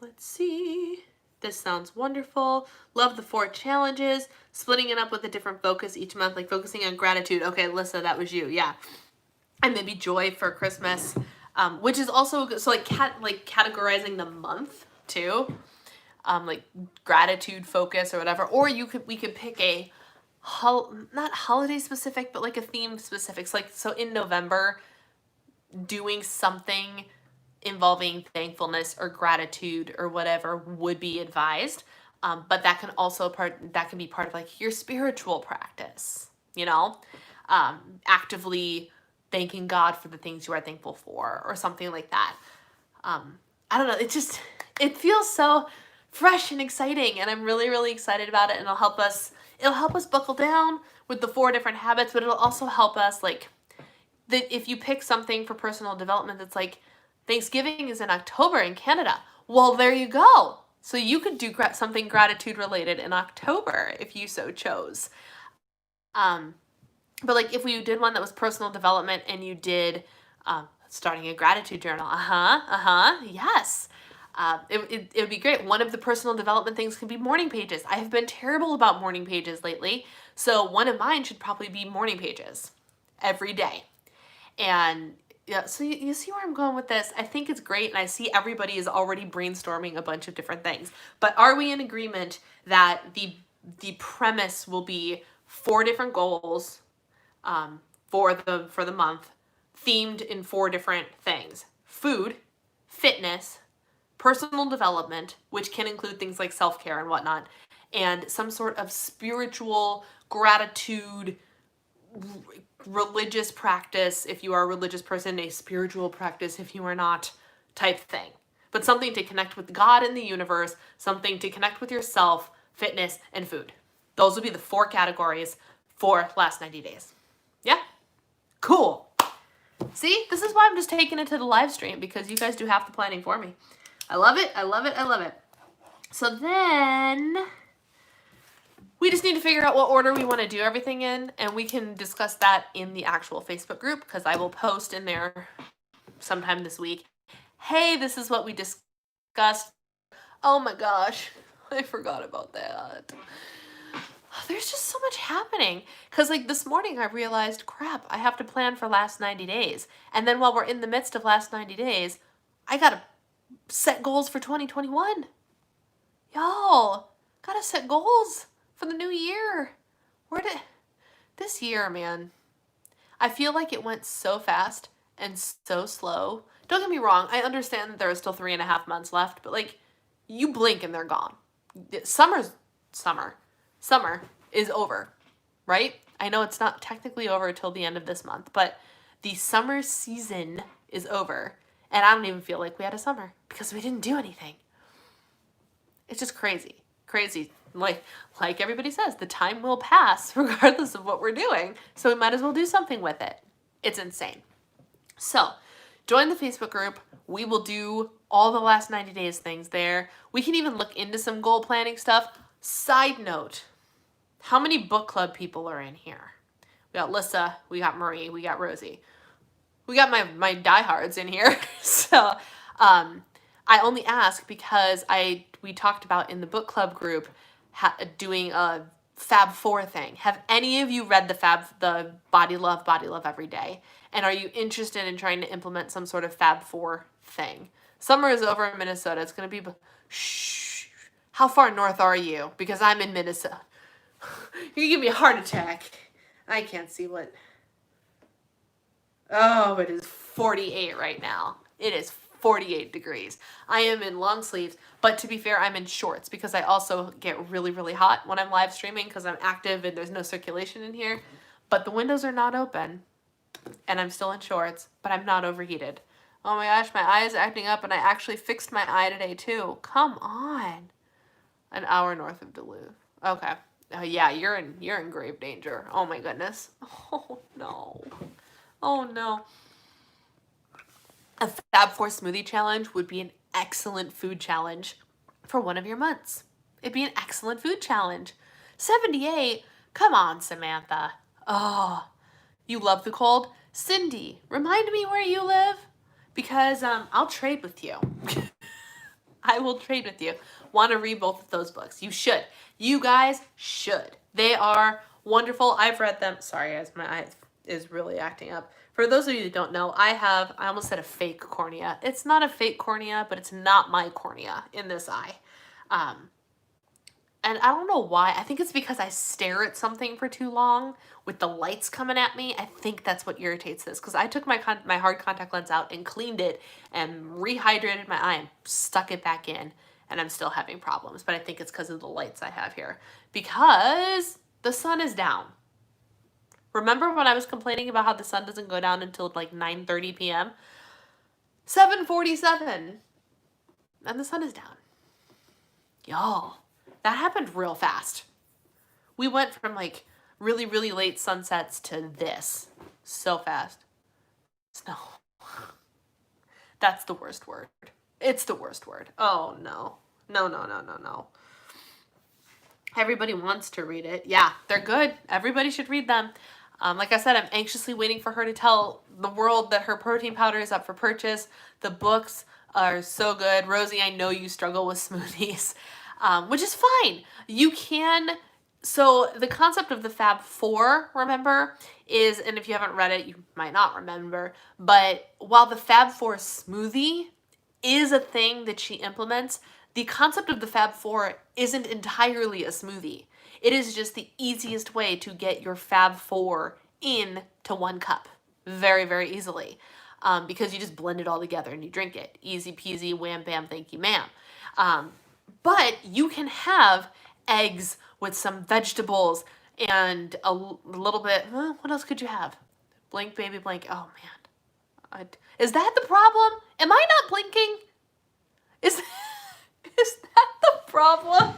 Let's see. This sounds wonderful. Love the 4 challenges. Splitting it up with a different focus each month, like focusing on gratitude. Okay, Alyssa, that was you. Yeah. And maybe joy for Christmas, which is also, so like categorizing the month too, like gratitude focus or whatever. Or we could pick a not holiday specific, but like a theme specific. So in November, doing something involving thankfulness or gratitude or whatever would be advised. But that can also be part of like your spiritual practice, actively thanking God for the things you are thankful for or something like that. I don't know. It feels so fresh and exciting, and I'm really, really excited about it. And it'll help us buckle down with the 4 different habits, but it'll also help us like that if you pick something for personal development that's like Thanksgiving is in October in Canada. Well, there you go. So you could do something gratitude related in October if you so chose. But like if we did one that was personal development and you did starting a gratitude journal, yes. It would be great. One of the personal development things can be morning pages. I have been terrible about morning pages lately. So one of mine should probably be morning pages every day. And yeah, so you see where I'm going with this. I think it's great, and I see everybody is already brainstorming a bunch of different things. But are we in agreement that the premise will be 4 different goals for the month, themed in 4 different things: food, fitness, personal development, which can include things like self-care and whatnot, and some sort of spiritual gratitude, religious practice if you are a religious person, a spiritual practice if you are not, type thing. But something to connect with God and the universe, something to connect with yourself, fitness, and food. Those would be the 4 categories for last 90 days. Yeah? Cool. See, this is why I'm just taking it to the live stream, because you guys do half the planning for me. I love it. I love it. I love it. So then we just need to figure out what order we want to do everything in, and we can discuss that in the actual Facebook group, because I will post in there sometime this week. Hey, this is what we discussed. Oh my gosh, I forgot about that. There's just so much happening, because like this morning I realized, crap, I have to plan for last 90 days. And then while we're in the midst of last 90 days, I got to set goals for 2021. Y'all, got to set goals for the new year. This year, man, I feel like it went so fast and so slow. Don't get me wrong, I understand that there are still 3.5 months left, but like, you blink and they're gone. Summer is over, right? I know it's not technically over until the end of this month, but the summer season is over, and I don't even feel like we had a summer because we didn't do anything. It's just crazy. Like everybody says, the time will pass regardless of what we're doing, so we might as well do something with it. It's insane. So join the Facebook group. We will do all the last 90 days things there. We can even look into some goal planning stuff. Side note, how many book club people are in here? We got Lissa, we got Marie, we got Rosie. We got my diehards in here. So I only ask because we talked about in the book club group doing a Fab 4 thing. Have any of you read the Body Love Every Day? And are you interested in trying to implement some sort of Fab 4 thing? Summer is over in Minnesota. It's going to be... Shh. How far north are you? Because I'm in Minnesota. You give me a heart attack. I can't see what... Oh, it is 48 right now. It is 48 degrees. I am in long sleeves, but to be fair, I'm in shorts because I also get really, really hot when I'm live streaming because I'm active and there's no circulation in here. But the windows are not open and I'm still in shorts, but I'm not overheated. Oh my gosh, my eye is acting up and I actually fixed my eye today too. Come on. An hour north of Duluth. Okay. Yeah, you're in grave danger. Oh my goodness. Oh no. Oh no. A Fab 4 smoothie challenge would be an excellent food challenge for one of your months. It'd be an excellent food challenge. 78? Come on, Samantha. Oh, you love the cold? Cindy, remind me where you live because I'll trade with you. I will trade with you. Want to read both of those books? You should. You guys should. They are wonderful. I've read them. Sorry, guys, my eye is really acting up. For those of you that don't know, I almost said a fake cornea. It's not a fake cornea, but it's not my cornea in this eye. And I don't know why. I think it's because I stare at something for too long with the lights coming at me. I think that's what irritates this. Because I took my hard contact lens out and cleaned it and rehydrated my eye and stuck it back in. And I'm still having problems. But I think it's because of the lights I have here. Because the sun is down. Remember when I was complaining about how the sun doesn't go down until like 9:30 p.m.? 7:47. And the sun is down. Y'all, that happened real fast. We went from like really, really late sunsets to this. So fast. Snow. That's the worst word. It's the worst word. Oh no. No. Everybody wants to read it. Yeah, they're good. Everybody should read them. Like I said, I'm anxiously waiting for her to tell the world that her protein powder is up for purchase. The books are so good. Rosie, I know you struggle with smoothies, which is fine. You can... So the concept of the Fab 4, remember, is, and if you haven't read it, you might not remember, but while the Fab 4 smoothie is a thing that she implements, the concept of the Fab 4 isn't entirely a smoothie. It is just the easiest way to get your Fab 4 into one cup very, very easily because you just blend it all together and you drink it. Easy peasy, wham, bam, thank you, ma'am. But you can have eggs with some vegetables and a little bit, what else could you have? Blink, baby, blink. Oh, man. Is that the problem? Am I not blinking? Is that the problem?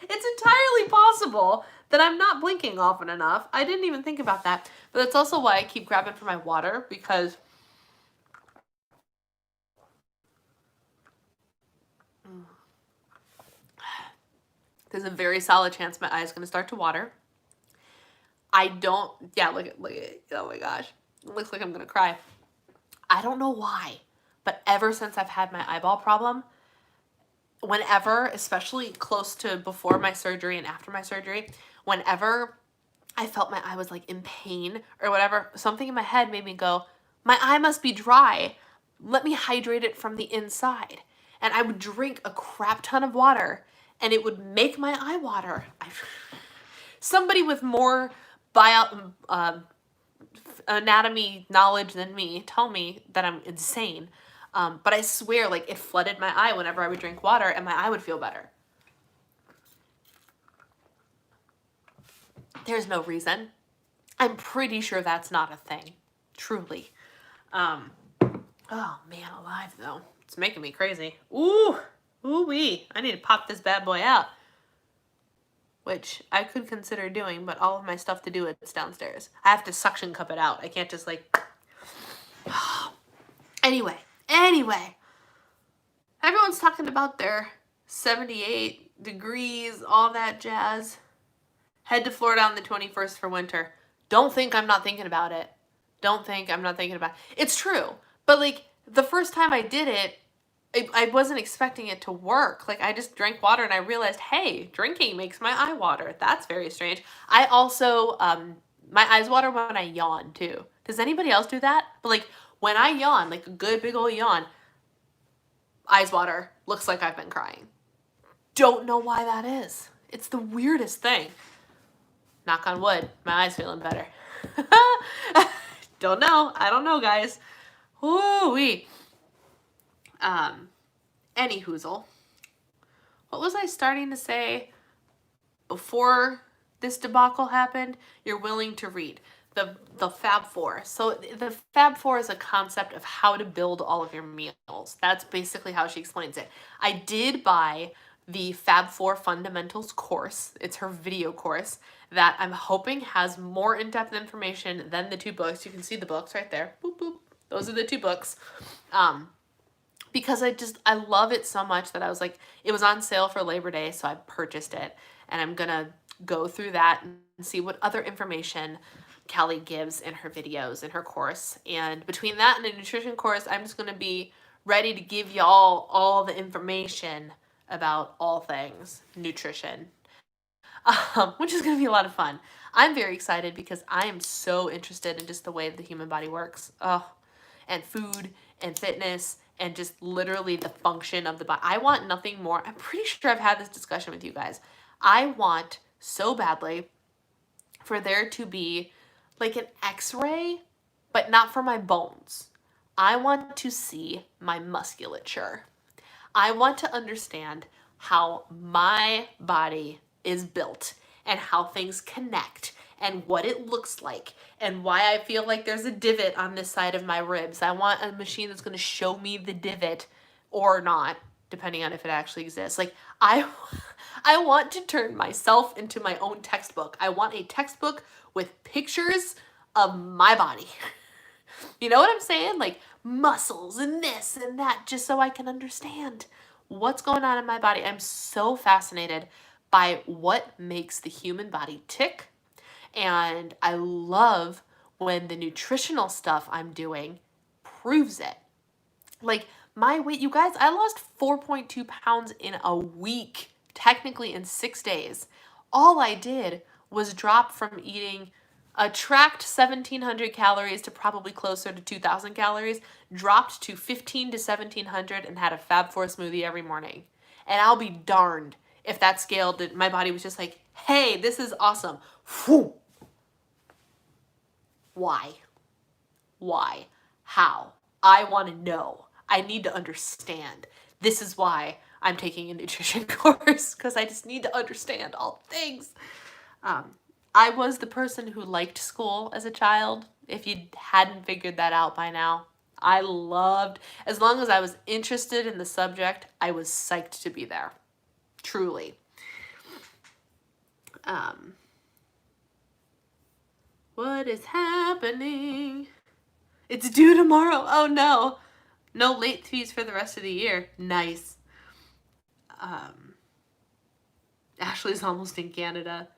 It's entirely possible that I'm not blinking often enough. I didn't even think about that. But that's also why I keep grabbing for my water, because there's a very solid chance my eye is going to start to water. Look at, oh my gosh. It looks like I'm going to cry. I don't know why, but ever since I've had my eyeball problem, whenever, especially close to before my surgery and after my surgery, whenever I felt my eye was like in pain or whatever, something in my head made me go, my eye must be dry. Let me hydrate it from the inside. And I would drink a crap ton of water and it would make my eye water. Somebody with more anatomy knowledge than me tell me that I'm insane. But I swear, like, it flooded my eye whenever I would drink water and my eye would feel better. There's no reason. I'm pretty sure that's not a thing. Truly. Oh, man alive, though. It's making me crazy. Ooh-wee. I need to pop this bad boy out. which I could consider doing, but all of my stuff to do it's downstairs. I have to suction cup it out. I can't just like... Anyway, everyone's talking about their 78 degrees, all that jazz. Head to Florida on the 21st for winter. Don't think I'm not thinking about it. Don't think I'm not thinking about it. It's true. But like the first time I did it, I wasn't expecting it to work. Like I just drank water and I realized, hey, drinking makes my eye water. That's very strange. I also, my eyes water when I yawn too. Does anybody else do that? But like when I yawn, like a good big old yawn, eyes water, looks like I've been crying. Don't know why that is. It's the weirdest thing. Knock on wood, my eye's feeling better. Don't know. I don't know, guys. Woo-wee. Any hoozle. What was I starting to say before this debacle happened? You're willing to read. The Fab Four. So the Fab Four is a concept of how to build all of your meals. That's basically how she explains it. I did buy the Fab Four Fundamentals course. It's her video course that I'm hoping has more in-depth information than the 2 books. You can see the books right there. Boop, boop. Those are the 2 books. Because I love it so much that I was like, it was on sale for Labor Day, so I purchased it. And I'm going to go through that and see what other information Kelly gives in her videos in her course. And between that and the nutrition course, I'm just going to be ready to give y'all all the information about all things nutrition, which is going to be a lot of fun. I'm very excited because I am so interested in just the way the human body works. And food and fitness and just literally the function of the body. I want nothing more. I'm pretty sure I've had this discussion with you guys. I want so badly for there to be like an x-ray, but not for my bones. I want to see my musculature. I want to understand how my body is built and how things connect and what it looks like and why I feel like there's a divot on this side of my ribs. I want a machine that's going to show me the divot or not, depending on if it actually exists. Like I want to turn myself into my own textbook. I want a textbook with pictures of my body. You know what I'm saying? Like muscles and this and that, just so I can understand what's going on in my body. I'm so fascinated by what makes the human body tick. And I love when the nutritional stuff I'm doing proves it. Like my weight, you guys, I lost 4.2 pounds in a week, technically in 6 days. All I did was drop from eating a tracked 1,700 calories to probably closer to 2,000 calories, dropped to 1,500 to 1,700 and had a Fab Four smoothie every morning. And I'll be darned if that scale did, my body was just like, hey, this is awesome. Whew. Why? How? I want to know. I need to understand. This is why I'm taking a nutrition course, because I just need to understand all things. I was the person who liked school as a child, if you hadn't figured that out by now. I loved, as long as I was interested in the subject, I was psyched to be there. Truly. What is happening? It's due tomorrow. Oh no. No late fees for the rest of the year. Nice. Ashley's almost in Canada.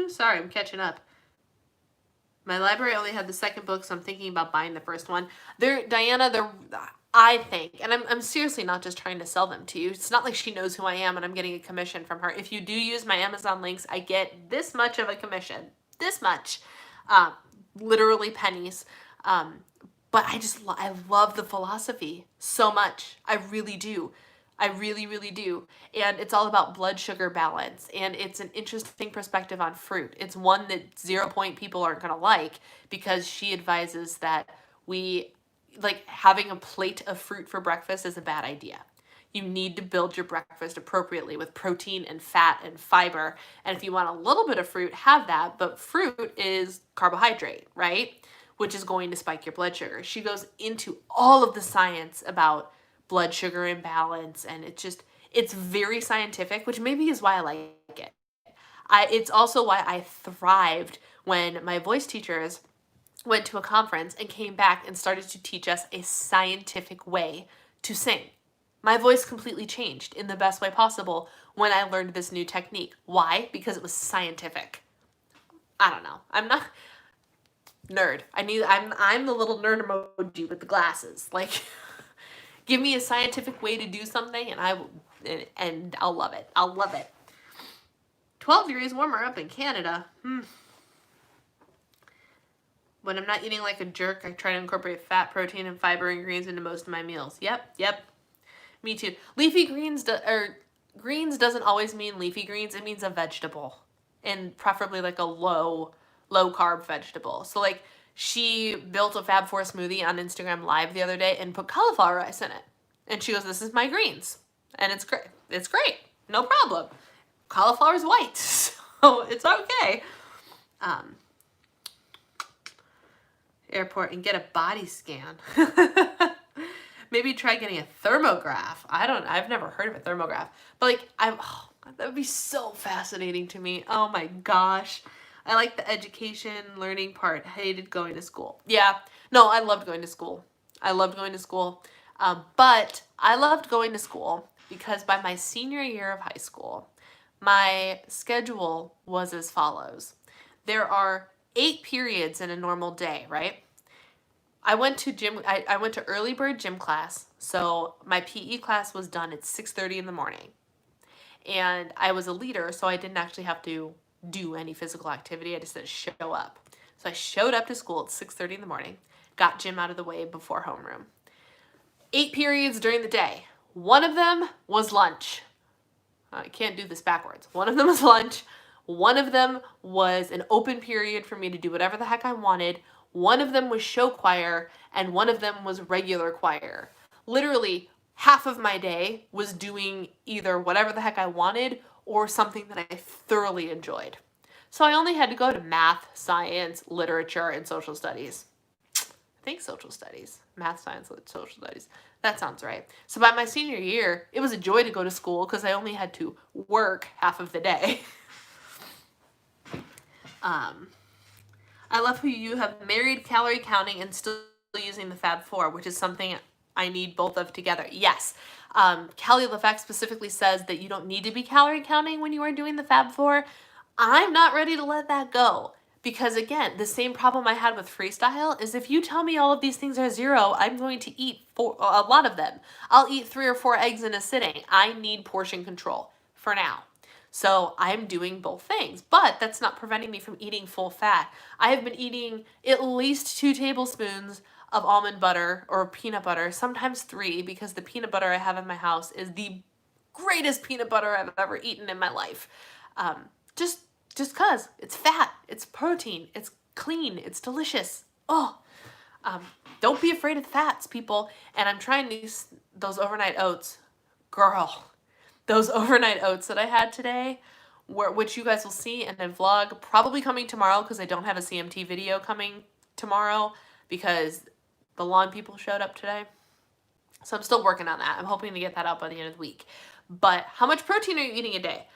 Sorry, I'm catching up. My library only had the second book, so I'm thinking about buying the first one. I think, and I'm seriously not just trying to sell them to you. It's not like she knows who I am and I'm getting a commission from her. If you do use my Amazon links, I get this much of a commission. This much. Literally pennies. But I love the philosophy so much. I really do. I really, really do. And it's all about blood sugar balance. And it's an interesting perspective on fruit. It's one that 0 point people aren't going to like, because she advises that having a plate of fruit for breakfast is a bad idea. You need to build your breakfast appropriately with protein and fat and fiber. And if you want a little bit of fruit, have that. But fruit is carbohydrate, right? Which is going to spike your blood sugar. She goes into all of the science about blood sugar imbalance, and it's very scientific, which maybe is why I like it. It's also why I thrived when my voice teachers went to a conference and came back and started to teach us a scientific way to sing. My voice completely changed in the best way possible when I learned this new technique. Why? Because it was scientific. I don't know. I'm not nerd. I'm the little nerd emoji with the glasses. Like, give me a scientific way to do something and I'll love it. I'll love it. 12 degrees warmer up in Canada. When I'm not eating like a jerk, I try to incorporate fat, protein, and fiber and greens into most of my meals. Yep. Me too. Leafy greens, greens doesn't always mean leafy greens. It means a vegetable, and preferably like a low carb vegetable. So like, she built a Fab4 smoothie on Instagram Live the other day and put cauliflower rice in it. And she goes, "This is my greens." And it's great. It's great. No problem. Cauliflower's white, so it's okay. Airport and get a body scan. Maybe try getting a thermograph. I've never heard of a thermograph, but like, that would be so fascinating to me. Oh my gosh. I like the education, learning part. Hated going to school. Yeah, no, I loved going to school. But I loved going to school because by my senior year of high school, my schedule was as follows. There are 8 periods in a normal day, right? I went to early bird gym class, so my PE class was done at 6:30 in the morning. And I was a leader, so I didn't actually have to do any physical activity. I just had to show up. So I showed up to school at 6:30 in the morning, got gym out of the way before homeroom. 8 periods during the day. One of them was lunch. I can't do this backwards. One of them was lunch. One of them was an open period for me to do whatever the heck I wanted. One of them was show choir, and one of them was regular choir. Literally, half of my day was doing either whatever the heck I wanted or something that I thoroughly enjoyed. So I only had to go to math, science, literature, and social studies. I think social studies. Math, science, social studies. That sounds right. So by my senior year, it was a joy to go to school because I only had to work half of the day. I love how you have married calorie counting and still using the Fab4, which is something I need both of together. Yes. Kelly LaFeck specifically says that you don't need to be calorie counting when you are doing the Fab4. I'm not ready to let that go. Because again, the same problem I had with freestyle is if you tell me all of these things are 0, I'm going to eat a lot of them. I'll eat 3 or 4 eggs in a sitting. I need portion control for now. So I'm doing both things, but that's not preventing me from eating full fat. I have been eating at least 2 tablespoons of almond butter or peanut butter, sometimes 3, because the peanut butter I have in my house is the greatest peanut butter I've ever eaten in my life. Just cause it's fat, it's protein, it's clean, it's delicious. Don't be afraid of fats, people. And I'm trying those overnight oats. Girl, those overnight oats that I had today, which you guys will see in a vlog probably coming tomorrow because I don't have a CMT video coming tomorrow because the lawn people showed up today. So I'm still working on that. I'm hoping to get that out by the end of the week. But how much protein are you eating a day?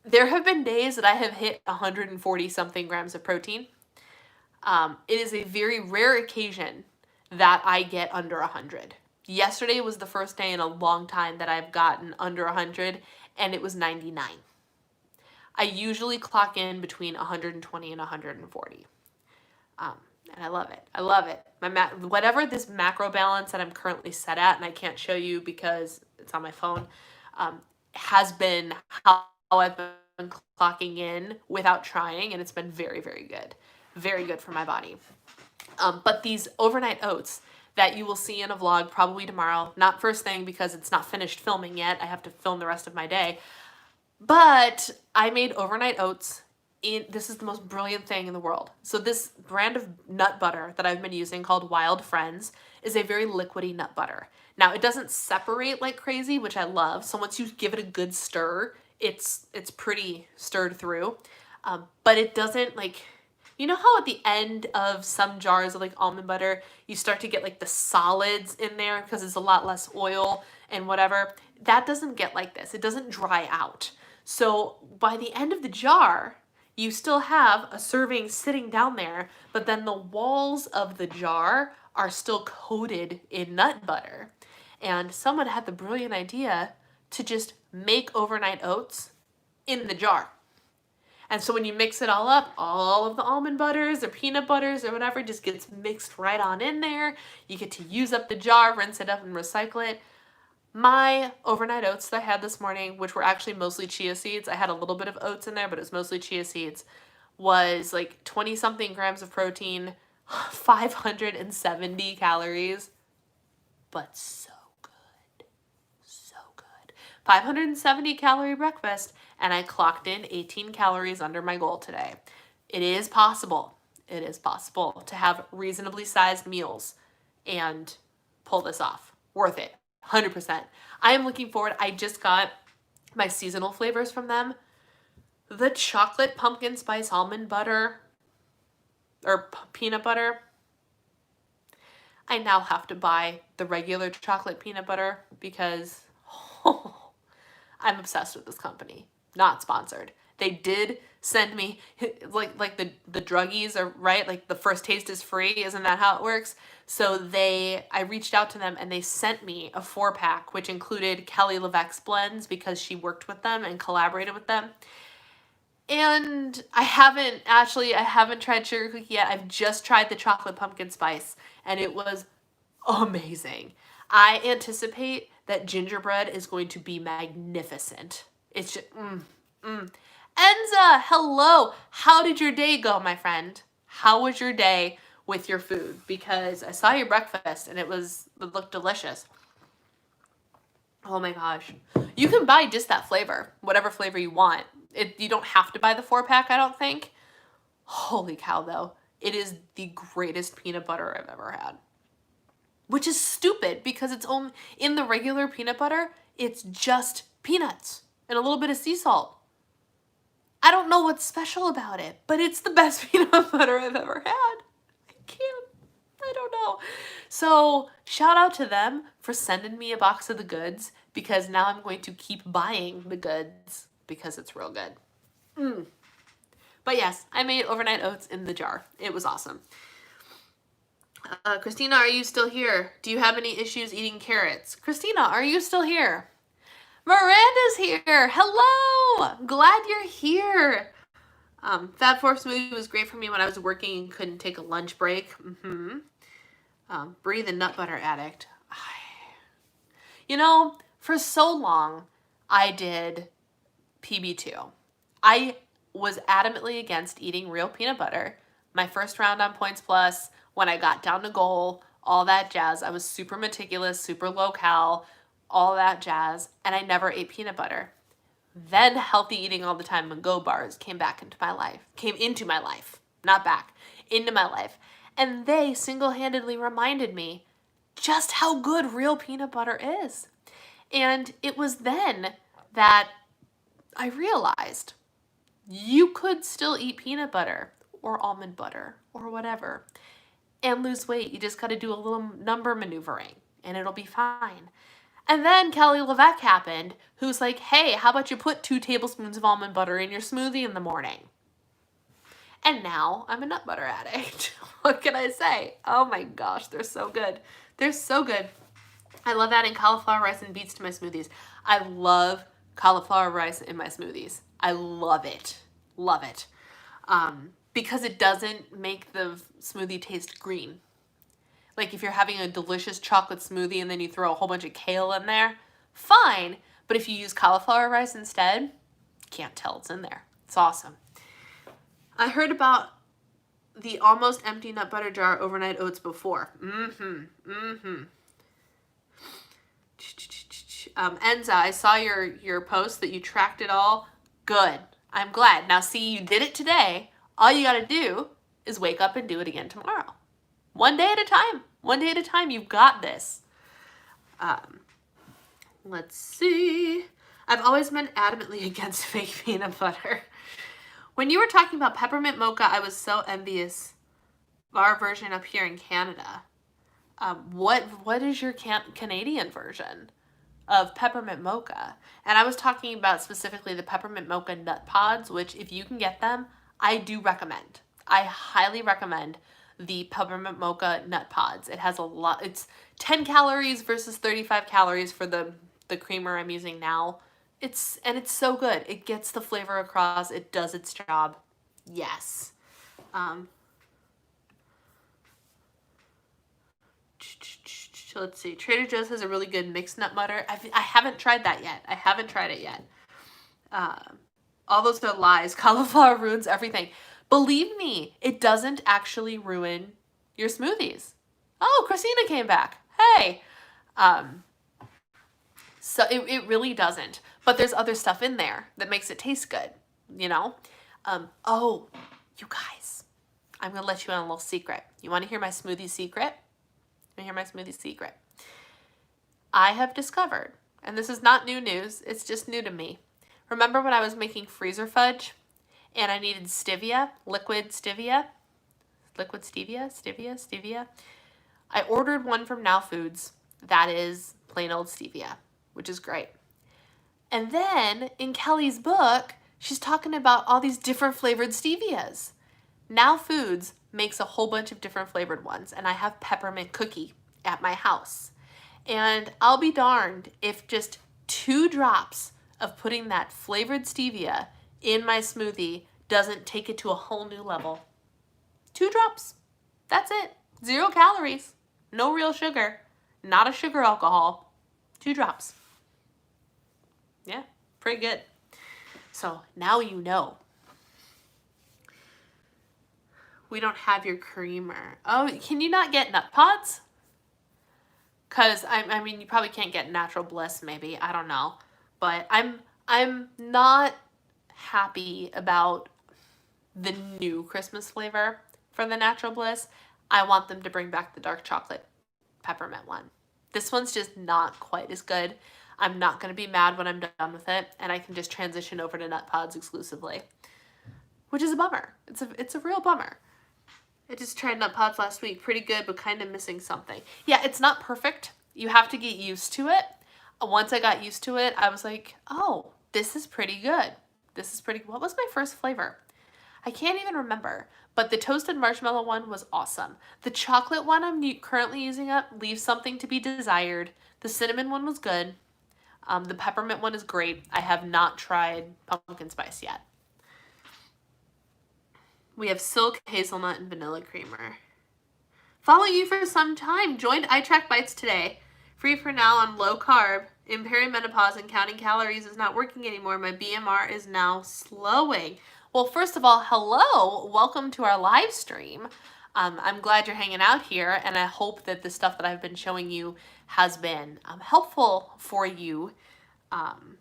There have been days that I have hit 140 something grams of protein. It is a very rare occasion that I get under 100. Yesterday was the first day in a long time that I've gotten under 100, and it was 99. I usually clock in between 120 and 140. And I love it. I love it. Whatever this macro balance that I'm currently set at, and I can't show you because it's on my phone, has been how I've been clocking in without trying, and it's been very, very good. Very good for my body. But these overnight oats that you will see in a vlog probably tomorrow, not first thing because it's not finished filming yet. I have to film the rest of my day. But I made overnight oats. This is the most brilliant thing in the world. So this brand of nut butter that I've been using called Wild Friends is a very liquidy nut butter. Now it doesn't separate like crazy, which I love. So once you give it a good stir, it's pretty stirred through. But it doesn't You know how at the end of some jars of like almond butter, you start to get like the solids in there because it's a lot less oil and whatever? That doesn't get like this. It doesn't dry out. So by the end of the jar, you still have a serving sitting down there, but then the walls of the jar are still coated in nut butter. And someone had the brilliant idea to just make overnight oats in the jar. And so when you mix it all up, all of the almond butters or peanut butters or whatever just gets mixed right on in there. You get to use up the jar, rinse it up, and recycle it. My overnight oats that I had this morning, which were actually mostly chia seeds, I had a little bit of oats in there, but it was mostly chia seeds, was like 20-something grams of protein, 570 calories, but so good. So good. 570 calorie breakfast, and I clocked in 18 calories under my goal today. It is possible. It is possible to have reasonably sized meals and pull this off. Worth it. 100%. I am looking forward. I just got my seasonal flavors from them. The chocolate pumpkin spice almond butter or peanut butter. I now have to buy the regular chocolate peanut butter because I'm obsessed with this company. Not sponsored. They did send me like the druggies are right, like the first taste is free, isn't that how it works? So I reached out to them and they sent me a 4-pack which included Kelly LeVeque's blends because she worked with them and collaborated with them. And I haven't tried sugar cookie yet. I've just tried the chocolate pumpkin spice and it was amazing. I anticipate that gingerbread is going to be magnificent. It's just, Enza, hello. How did your day go, my friend? How was your day with your food? Because I saw your breakfast and it looked delicious. Oh my gosh. You can buy just that flavor, whatever flavor you want. You don't have to buy the 4-pack, I don't think. Holy cow, though. It is the greatest peanut butter I've ever had. Which is stupid because it's only in the regular peanut butter, it's just peanuts and a little bit of sea salt. I don't know what's special about it, but it's the best peanut butter I've ever had. I don't know. So shout out to them for sending me a box of the goods because now I'm going to keep buying the goods because it's real good. But yes, I made overnight oats in the jar. It was awesome. Christina, are you still here? Do you have any issues eating carrots? Christina, are you still here? Miranda's here. Hello. Glad you're here. Fab Four smoothie was great for me when I was working and couldn't take a lunch break. Bree the nut butter addict. For so long, I did PB2. I was adamantly against eating real peanut butter. My first round on Points Plus, when I got down to goal, all that jazz. I was super meticulous, super low cal, all that jazz, and I never ate peanut butter. Then healthy eating all the time and Go bars came into my life, not back, into my life. And they single-handedly reminded me just how good real peanut butter is. And it was then that I realized you could still eat peanut butter or almond butter or whatever and lose weight. You just got to do a little number maneuvering and it'll be fine. And then Kelly LeVeque happened, who's like, hey, how about you put 2 tablespoons of almond butter in your smoothie in the morning? And now I'm a nut butter addict. What can I say? Oh my gosh, they're so good. They're so good. I love adding cauliflower rice and beets to my smoothies. I love cauliflower rice in my smoothies. I love it. Love it. Because it doesn't make the smoothie taste green. Like if you're having a delicious chocolate smoothie and then you throw a whole bunch of kale in there, fine. But if you use cauliflower rice instead, can't tell it's in there. It's awesome. I heard about the almost empty nut butter jar overnight oats before. Enza, I saw your post that you tracked it all. Good. I'm glad. Now see, you did it today. All you got to do is wake up and do it again tomorrow. One day at a time. One day at a time. You've got this. Let's see. I've always been adamantly against fake peanut butter. When you were talking about peppermint mocha, I was so envious of our version up here in Canada. What is your Canadian version of peppermint mocha? And I was talking about specifically the peppermint mocha nut pods, which if you can get them, I do recommend. I highly recommend the peppermint mocha nut pods. It has a lot. It's 10 calories versus 35 calories for the creamer I'm using now. It's so good. It gets the flavor across. It does its job. Yes. Let's see. Trader Joe's has a really good mixed nut butter. I haven't tried that yet. I haven't tried it yet. All those are lies. Cauliflower ruins everything. Believe me, it doesn't actually ruin your smoothies. Oh, Christina came back. Hey. So it really doesn't. But there's other stuff in there that makes it taste good, you know? Oh, you guys, I'm going to let you in on a little secret. You want to hear my smoothie secret? You want to hear my smoothie secret? I have discovered, and this is not new news, it's just new to me. Remember when I was making freezer fudge and I needed stevia, liquid stevia? I ordered one from Now Foods that is plain old stevia, which is great. And then in Kelly's book, she's talking about all these different flavored stevias. Now Foods makes a whole bunch of different flavored ones, and I have peppermint cookie at my house. And I'll be darned if just 2 drops of putting that flavored stevia in my smoothie doesn't take it to a whole new level. 2 drops. That's it. 0 calories. No real sugar. Not a sugar alcohol. 2 drops. Yeah, pretty good. So now you know. We don't have your creamer. Oh, can you not get nut pods? Because, I mean, you probably can't get Natural Bliss, maybe. I don't know. But I'm not happy about the new Christmas flavor for the Natural Bliss. I want them to bring back the dark chocolate peppermint one. This one's just not quite as good. I'm not going to be mad when I'm done with it, and I can just transition over to nut pods exclusively, which is a bummer. It's a real bummer. I just tried nut pods last week. Pretty good, but kind of missing something. Yeah, it's not perfect. You have to get used to it. Once I got used to it, I was like, oh, this is pretty good. What was my first flavor? I can't even remember, but the toasted marshmallow one was awesome. The chocolate one I'm currently using up leaves something to be desired. The cinnamon one was good. The peppermint one is great. I have not tried pumpkin spice yet. We have silk, hazelnut, and vanilla creamer. Follow you for some time. Joined iTrack Bites today. Free for now on low carb. In perimenopause and counting calories is not working anymore. My BMR is now slowing. Well, first of all, hello. Welcome to our live stream. I'm glad you're hanging out here, and I hope that the stuff that I've been showing you has been helpful for you.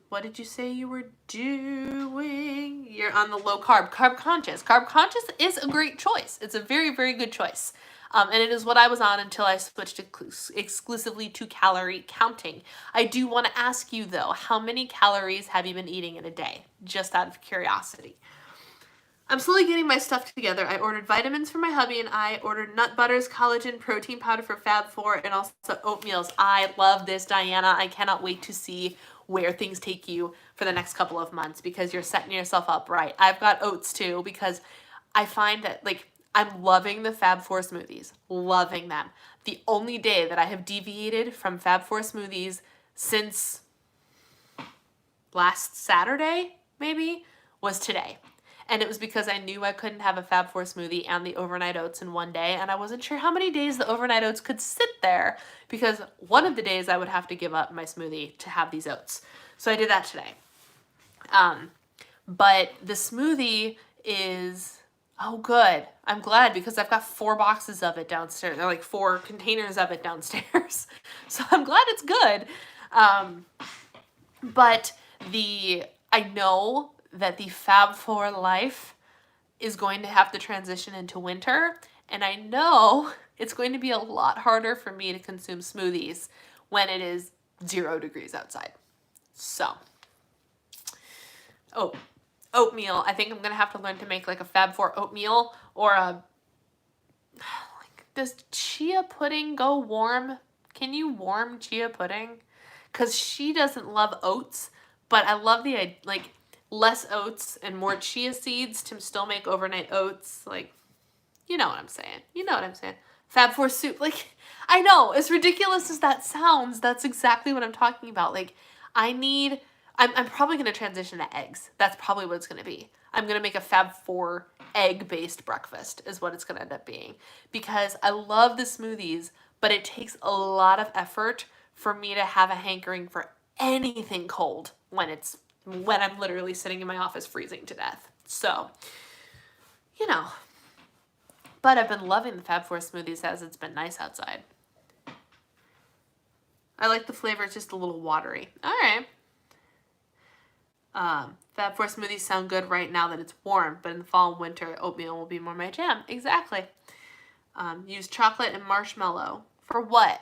What did you say you were doing? You're on the low carb, carb conscious. Carb conscious is a great choice. It's a very, very good choice. And it is what I was on until I switched exclusively to calorie counting. I do want to ask you though, how many calories have you been eating in a day? Just out of curiosity. I'm slowly getting my stuff together. I ordered vitamins for my hubby and I ordered nut butters, collagen, protein powder for Fab4, and also oatmeals. I love this, Diana. I cannot wait to see where things take you for the next couple of months because you're setting yourself up right. I've got oats too because I find that I'm loving the Fab4 smoothies. Loving them. The only day that I have deviated from Fab4 smoothies since last Saturday, maybe, was today. And it was because I knew I couldn't have a Fab4 smoothie and the overnight oats in one day, and I wasn't sure how many days the overnight oats could sit there because one of the days I would have to give up my smoothie to have these oats. So I did that today. But the smoothie is, oh good. I'm glad because I've got 4 boxes of it downstairs. They're like 4 containers of it downstairs. So I'm glad it's good. But I know that the Fab4 life is going to have to transition into winter, and I know it's going to be a lot harder for me to consume smoothies when it is 0 degrees outside. So, oh, Oatmeal. I think I'm going to have to learn to make like a Fab 4 oatmeal or a... Does chia pudding go warm? Can you warm chia pudding? Because she doesn't love oats, but I love the, like, less oats and more chia seeds to still make overnight oats. Like, you know what I'm saying. You know what I'm saying. Fab 4 soup. Like, I know, as ridiculous as that sounds, that's exactly what I'm talking about. Like, I'm probably going to transition to eggs. That's probably what it's going to be. I'm going to make a Fab 4 egg-based breakfast is what it's going to end up being. Because I love the smoothies, but it takes a lot of effort for me to have a hankering for anything cold when I'm literally sitting in my office freezing to death. So, you know. But I've been loving the Fab 4 smoothies as it's been nice outside. I like the flavor. It's just a little watery. All right. Fab 4 smoothies sound good right now that it's warm, but in the fall and winter, oatmeal will be more my jam. Exactly. Use chocolate and marshmallow. For what?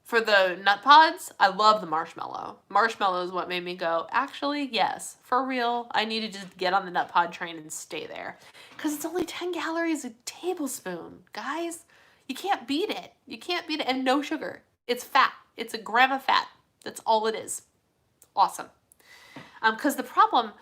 For the nut pods? I love the marshmallow. Marshmallow is what made me go, actually, yes, for real, I need to just get on the nut pod train and stay there. Because it's only 10 calories a tablespoon, guys. You can't beat it. You can't beat it. And no sugar. It's fat. It's a gram of fat. That's all it is. Awesome. Because the problem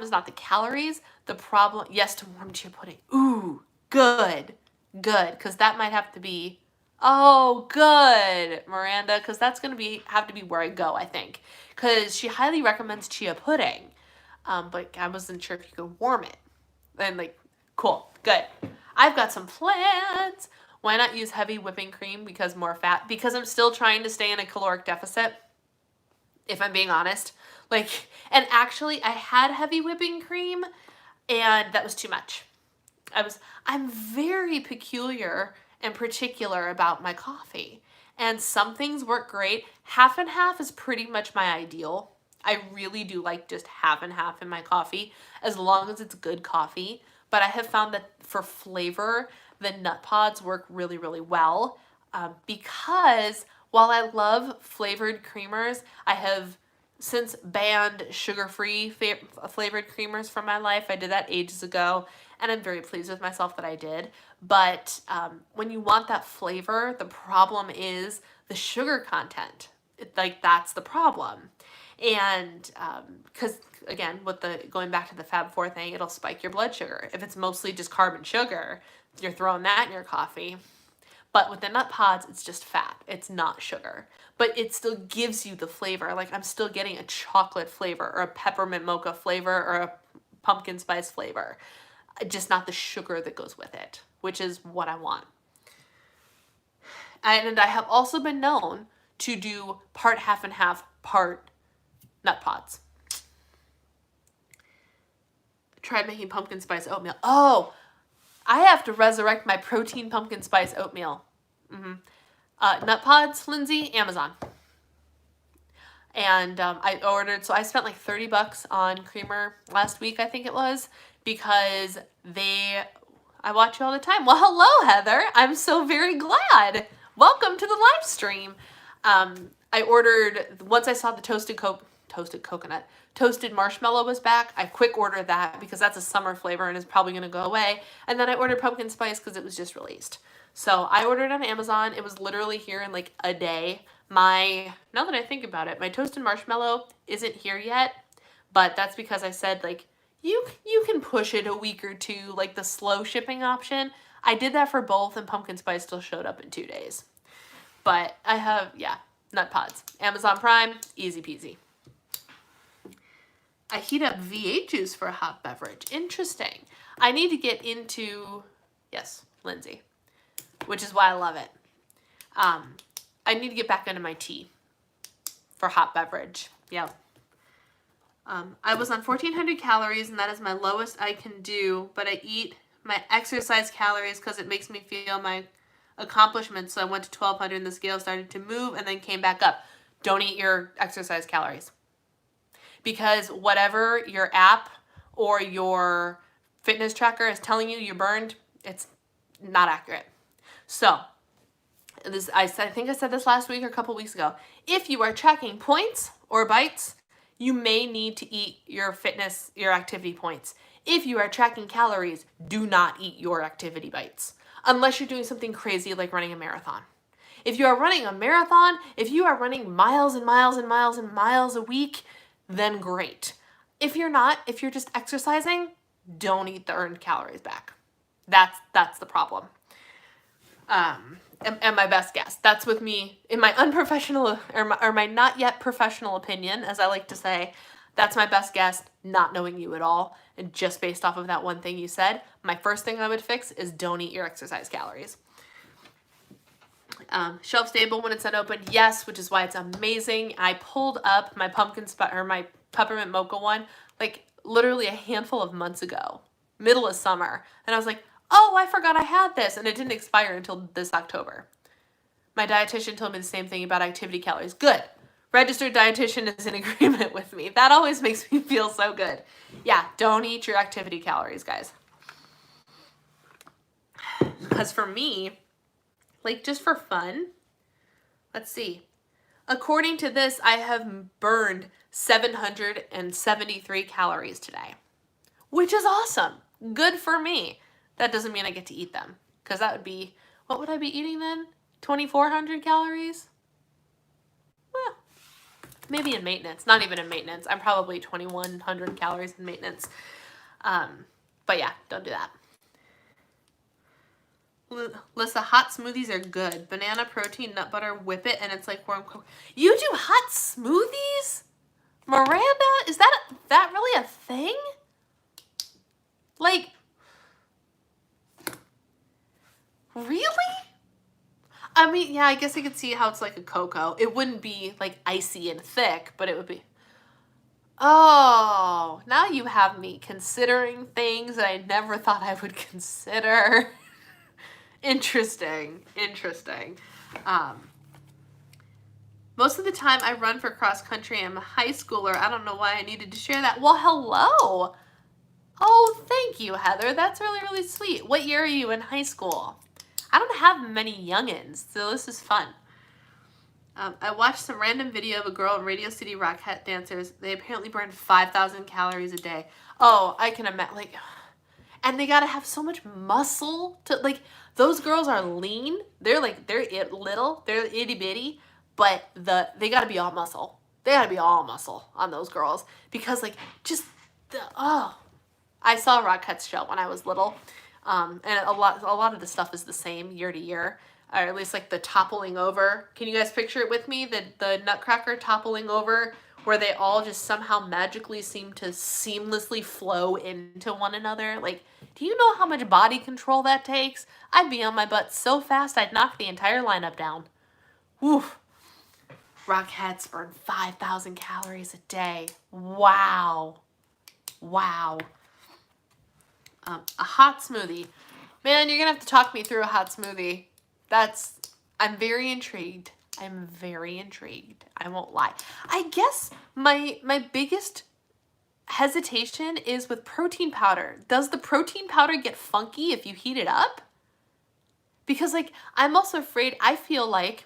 is not the calories. The problem, yes, to warm chia pudding. Ooh, good. Good. Because that might have to be... Oh, good, Miranda, because that's going to have to be where I go, I think. Because she highly recommends chia pudding, but I wasn't sure if you could warm it. And, like, cool, good. I've got some plans. Why not use heavy whipping cream because more fat? Because I'm still trying to stay in a caloric deficit, if I'm being honest. Like, and actually, I had heavy whipping cream, and that was too much. I'm very peculiar and particular about my coffee. And some things work great. Half and half is pretty much my ideal. I really do like just half and half in my coffee, as long as it's good coffee. But I have found that for flavor, the nut pods work really, really well. Because while I love flavored creamers, I have since banned sugar-free flavored creamers from my life. I did that ages ago, and I'm very pleased with myself that I did. But when you want that flavor, the problem is the sugar content. That's the problem. And because, again, with going back to the Fab 4 thing, it'll spike your blood sugar. If it's mostly just carb and sugar, you're throwing that in your coffee. But with the nut pods, it's just fat. It's not sugar. But it still gives you the flavor. Like, I'm still getting a chocolate flavor or a peppermint mocha flavor or a pumpkin spice flavor. Just not the sugar that goes with it, which is what I want. And I have also been known to do part half and half, part nut pods. I tried making pumpkin spice oatmeal. Oh, I have to resurrect my protein pumpkin spice oatmeal. Nut pods, Lindsay, Amazon. And I ordered, so I spent like $30 on creamer last week, I think it was, because I watch you all the time. Well, hello, Heather. I'm so very glad. Welcome to the live stream. I ordered, once I saw the toasted marshmallow was back, I quick ordered that because that's a summer flavor and is probably going to go away. And then I ordered pumpkin spice because it was just released. So I ordered on Amazon. It was literally here in like a day. Now that I think about it, my toasted marshmallow isn't here yet, but that's because I said, like, you can push it a week or two, like the slow shipping option. I did that for both, and pumpkin spice still showed up in 2 days. But I have, nut pods. Amazon Prime, easy peasy. I heat up V8 juice for a hot beverage. Interesting. I need to get into, yes, Lindsay, which is why I love it. I need to get back into my tea for hot beverage. Yeah. I was on 1,400 calories, and that is my lowest I can do, but I eat my exercise calories because it makes me feel my accomplishments. So I went to 1,200, and the scale started to move and then came back up. Don't eat your exercise calories. Because whatever your app or your fitness tracker is telling you burned, it's not accurate. So, I think I said this last week or a couple weeks ago. If you are tracking points or bites, you may need to eat your fitness, your activity points. If you are tracking calories, do not eat your activity bites unless you're doing something crazy like running a marathon. If you are running a marathon, if you are running miles and miles and miles and miles a week, then great. If you're not, if you're just exercising, don't eat the earned calories back. That's the problem. And my best guess. That's with me in my unprofessional or my not yet professional opinion, as I like to say. That's my best guess, not knowing you at all, and just based off of that one thing you said. My first thing I would fix is don't eat your exercise calories. Shelf stable when it's unopened, yes, which is why it's amazing. I pulled up my my peppermint mocha one like literally a handful of months ago, middle of summer, and I was like, oh, I forgot I had this, and it didn't expire until this October. My dietitian told me the same thing about activity calories. Good. Registered dietitian is in agreement with me. That always makes me feel so good. Yeah, don't eat your activity calories, guys. Because for me, like just for fun, let's see. According to this, I have burned 773 calories today, which is awesome. Good for me. That doesn't mean I get to eat them, because that would be, what would I be eating then? 2,400 calories? Well, maybe in maintenance. Not even in maintenance. I'm probably 2,100 calories in maintenance. But yeah, don't do that. Lisa, hot smoothies are good. Banana, protein, nut butter, whip it, and it's like warm coke. You do hot smoothies? Miranda, is that really a thing? Like, really? I mean, yeah, I guess I could see how it's like a cocoa. It wouldn't be like icy and thick, but it would be. Oh, now you have me considering things that I never thought I would consider. Interesting. Most of the time I run for cross country. I'm a high schooler. I don't know why I needed to share that. Well, hello. Oh, thank you, Heather. That's really, really sweet. What year are you in high school? I don't have many youngins, so this is fun. I watched some random video of a girl in Radio City Rockette dancers. They apparently burn 5,000 calories a day. Oh, I can imagine. Like, and they gotta have so much muscle to, like, those girls are lean. They're little. They're itty bitty, but they gotta be all muscle. They gotta be all muscle on those girls because, like, just I saw Rockette's show when I was little, and a lot of the stuff is the same year to year, or at least like the toppling over. Can you guys picture it with me? The Nutcracker toppling over, where they all just somehow magically seem to seamlessly flow into one another. Like, do you know how much body control that takes? I'd be on my butt so fast I'd knock the entire lineup down. Woof. Rockettes burn 5,000 calories a day. Wow. A hot smoothie. Man, you're going to have to talk me through a hot smoothie. I'm very intrigued. I won't lie. I guess my biggest hesitation is with protein powder. Does the protein powder get funky if you heat it up? Because, like, I'm also afraid, I feel like,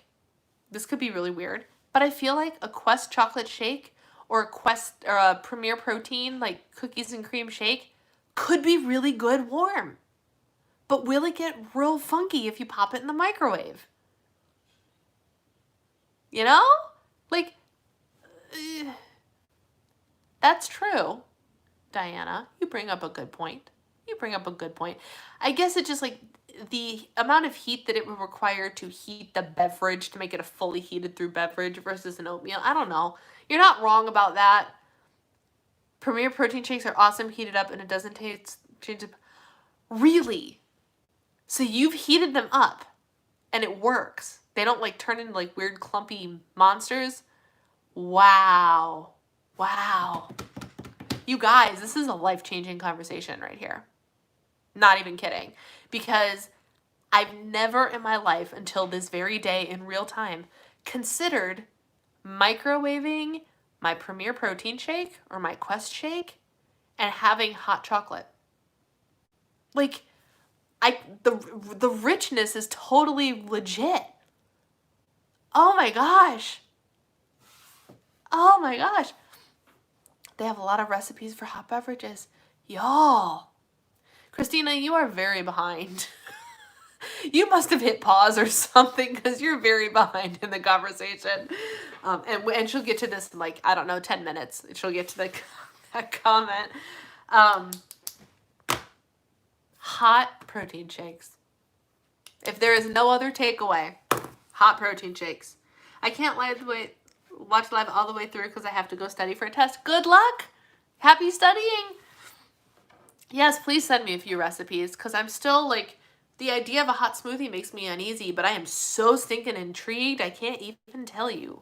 this could be really weird, but I feel like a Quest chocolate shake or a Premier Protein, like cookies and cream shake, could be really good warm. But will it get real funky if you pop it in the microwave? You know? Like, that's true. Diana, you bring up a good point. I guess it's just like the amount of heat that it would require to heat the beverage to make it a fully heated through beverage versus an oatmeal. I don't know. You're not wrong about that. Premier Protein shakes are awesome heated up and it doesn't change. Really? So you've heated them up and it works. They don't like turn into like weird clumpy monsters. Wow. You guys, this is a life-changing conversation right here. Not even kidding. Because I've never in my life until this very day in real time considered microwaving my Premier Protein shake or my Quest shake and having hot chocolate. Like, the richness is totally legit. Oh my gosh. they have a lot of recipes for hot beverages. Y'all. Christina, you are very behind. You must have hit pause or something because you're very behind in the conversation. And she'll get to this in like, I don't know, 10 minutes. She'll get to the that comment. Hot protein shakes. If there is no other takeaway, hot protein shakes. I can't watch live all the way through because I have to go study for a test. Good luck. Happy studying. Yes, please send me a few recipes because I'm still like, the idea of a hot smoothie makes me uneasy, but I am so stinking intrigued. I can't even tell you.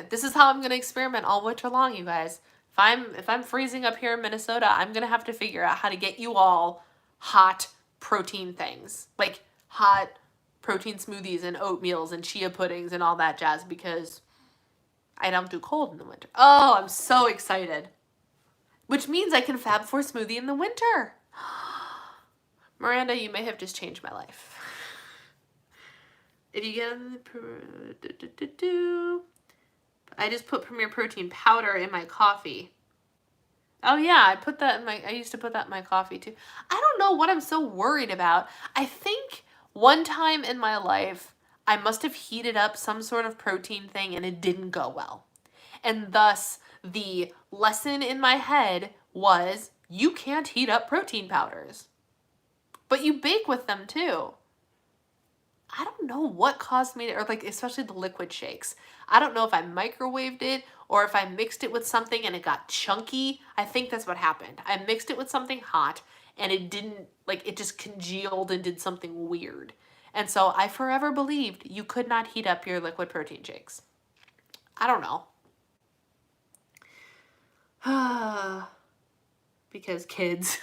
This is how I'm gonna experiment all winter long, you guys. If I'm freezing up here in Minnesota, I'm gonna have to figure out how to get you all hot protein things, like hot protein smoothies and oatmeals and chia puddings and all that jazz, because I don't do cold in the winter. Oh, I'm so excited. Which means I can Fab Four smoothie in the winter. Miranda, you may have just changed my life. If you get I just put Premier Protein powder in my coffee. Oh yeah, I used to put that in my coffee too. I don't know what I'm so worried about. I think one time in my life, I must have heated up some sort of protein thing and it didn't go well. And thus, the lesson in my head was, you can't heat up protein powders. But you bake with them too. I don't know what caused me to, or like, especially the liquid shakes. I don't know if I microwaved it or if I mixed it with something and it got chunky. I think that's what happened. I mixed it with something hot and it didn't, like, it just congealed and did something weird. And so I forever believed you could not heat up your liquid protein shakes. I don't know. Because kids.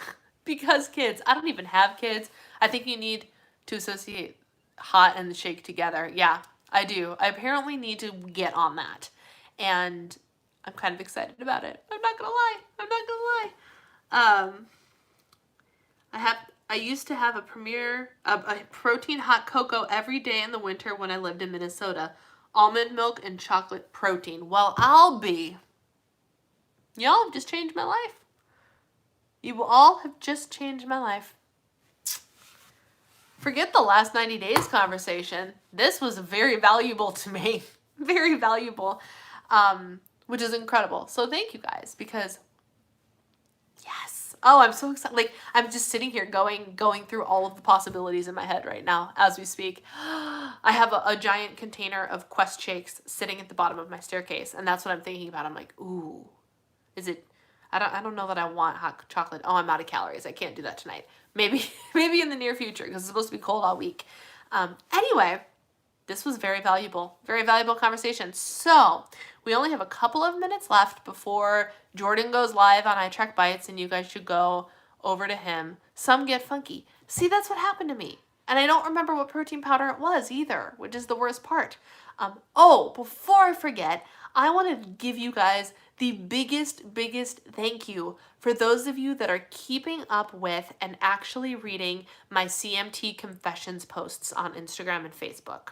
Because kids. I don't even have kids. I think you need to associate hot and the shake together. Yeah, I do. I apparently need to get on that. And I'm kind of excited about it. I'm not gonna lie. I used to have a protein hot cocoa every day in the winter when I lived in Minnesota. Almond milk and chocolate protein. Well, y'all have just changed my life. You all have just changed my life. Forget the last 90 days conversation. This was very valuable to me. Very valuable. Which is incredible. So thank you guys, because yes. Oh, I'm so excited. Like, I'm just sitting here going through all of the possibilities in my head right now as we speak. I have a giant container of Quest shakes sitting at the bottom of my staircase, and that's what I'm thinking about. I'm like, ooh, is it, I don't know that I want hot chocolate. Oh, I'm out of calories. I can't do that tonight. Maybe in the near future, because it's supposed to be cold all week. Anyway, this was very valuable conversation. So we only have a couple of minutes left before Jordan goes live on I Track Bites, and you guys should go over to him. Some get funky. See, that's what happened to me. And I don't remember what protein powder it was either, which is the worst part. Before I forget, I want to give you guys the biggest thank you for those of you that are keeping up with and actually reading my CMT Confessions posts on Instagram and Facebook.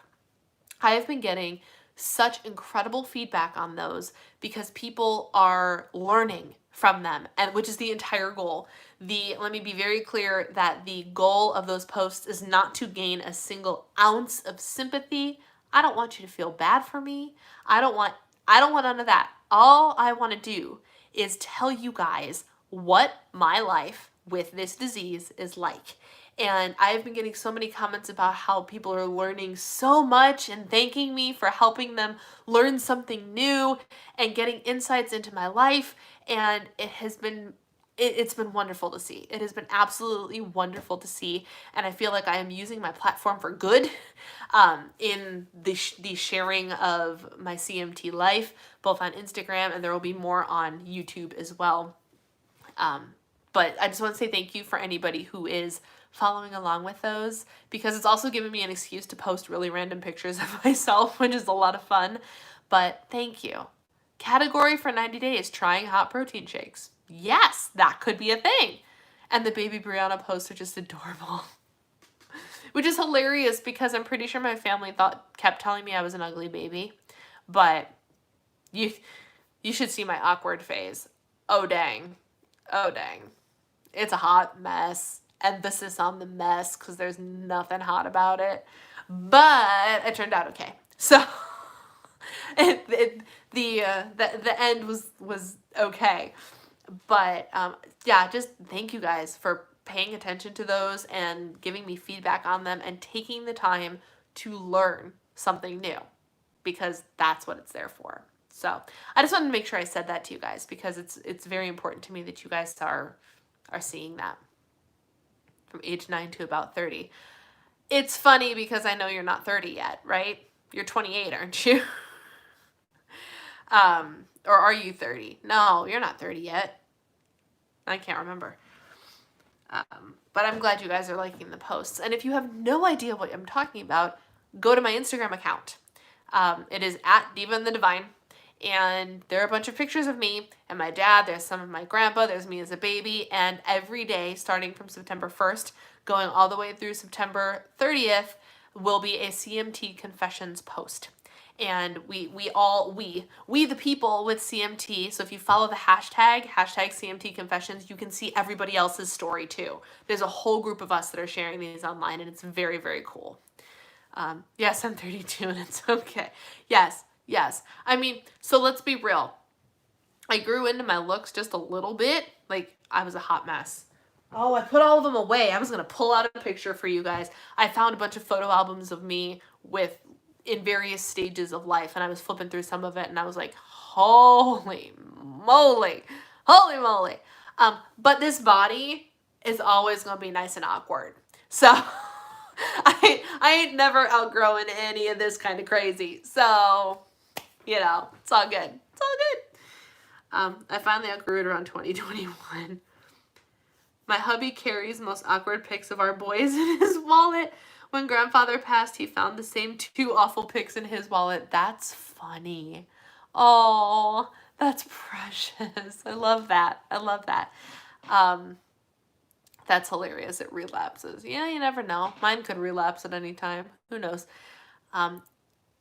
I have been getting such incredible feedback on those because people are learning from them, and which is the entire goal. Let me be very clear that the goal of those posts is not to gain a single ounce of sympathy. I don't want you to feel bad for me. I don't want none of that. All I want to do is tell you guys what my life with this disease is like. And I've been getting so many comments about how people are learning so much and thanking me for helping them learn something new and getting insights into my life. And it's been wonderful to see. It has been absolutely wonderful to see. And I feel like I am using my platform for good in the sharing of my CMT life, both on Instagram, and there will be more on YouTube as well. But I just want to say thank you for anybody who is following along with those, because it's also given me an excuse to post really random pictures of myself, which is a lot of fun. But thank you. Category for 90 days, trying hot protein shakes. Yes, that could be a thing. And the baby Brianna posts are just adorable. Which is hilarious because I'm pretty sure my family kept telling me I was an ugly baby. But you you should see my awkward phase. Oh, dang. Oh, dang. It's a hot mess. Emphasis on the mess because there's nothing hot about it. But it turned out okay. So the end was okay. But yeah, just thank you guys for paying attention to those and giving me feedback on them and taking the time to learn something new, because that's what it's there for. So I just wanted to make sure I said that to you guys, because it's very important to me that you guys are seeing that from age 9 to about 30. It's funny because I know you're not 30 yet, right? You're 28, aren't you? Or are you 30? No, you're not 30 yet. I can't remember. But I'm glad you guys are liking the posts. And if you have no idea what I'm talking about, go to my Instagram account. It is at Diva and the Divine. And there are a bunch of pictures of me and my dad. There's some of my grandpa. There's me as a baby. And every day, starting from September 1st, going all the way through September 30th, will be a CMT Confessions post. And we the people with CMT, so if you follow the hashtag CMT Confessions, you can see everybody else's story too. There's a whole group of us that are sharing these online, and it's very, very cool. Yes, I'm 32 and it's okay. Yes. I mean, so let's be real. I grew into my looks just a little bit. Like, I was a hot mess. Oh, I put all of them away. I was going to pull out a picture for you guys. I found a bunch of photo albums of me in various stages of life, and I was flipping through some of it, and I was like, holy moly. But this body is always going to be nice and awkward. So I ain't never outgrowing any of this kind of crazy. So, you know, it's all good. It's all good. I finally outgrew it around 2021. My hubby carries most awkward pics of our boys in his wallet. When grandfather passed, he found the same 2 awful pics in his wallet. That's funny. Oh, that's precious. I love that. That's hilarious. It relapses. Yeah, you never know. Mine could relapse at any time. Who knows?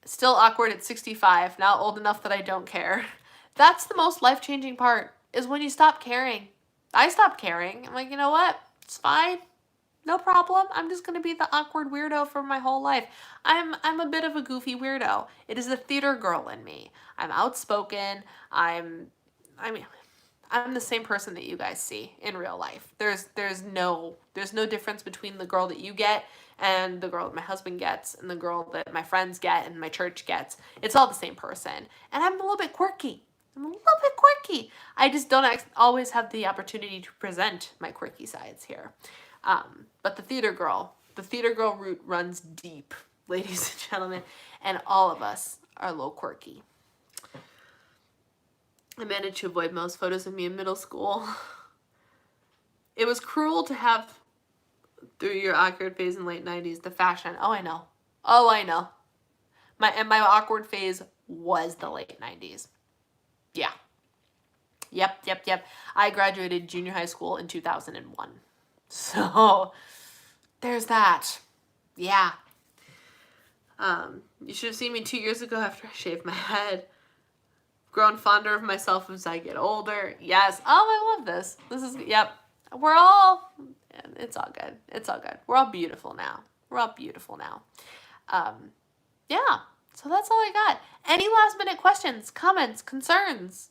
Still awkward at 65. Now old enough that I don't care. That's the most life-changing part, is when you stop caring. I stopped caring. I'm like, you know what? It's fine. No problem. I'm just going to be the awkward weirdo for my whole life. I'm a bit of a goofy weirdo. It is the theater girl in me. I'm outspoken. I'm the same person that you guys see in real life. There's no difference between the girl that you get and the girl that my husband gets and the girl that my friends get and my church gets. It's all the same person. And I'm a little bit quirky. I just don't always have the opportunity to present my quirky sides here. But the theater girl root runs deep, ladies and gentlemen, and all of us are a little quirky. I managed to avoid most photos of me in middle school. It was cruel to have, through your awkward phase in late 90s, the fashion. Oh, I know. My awkward phase was the late 90s. Yeah. Yep. I graduated junior high school in 2001. So, there's that. Yeah. You should have seen me 2 years ago after I shaved my head. Grown fonder of myself as I get older. Yes. Oh, I love this. Yep. It's all good. We're all beautiful now. Yeah. So that's all I got. Any last minute questions, comments, concerns,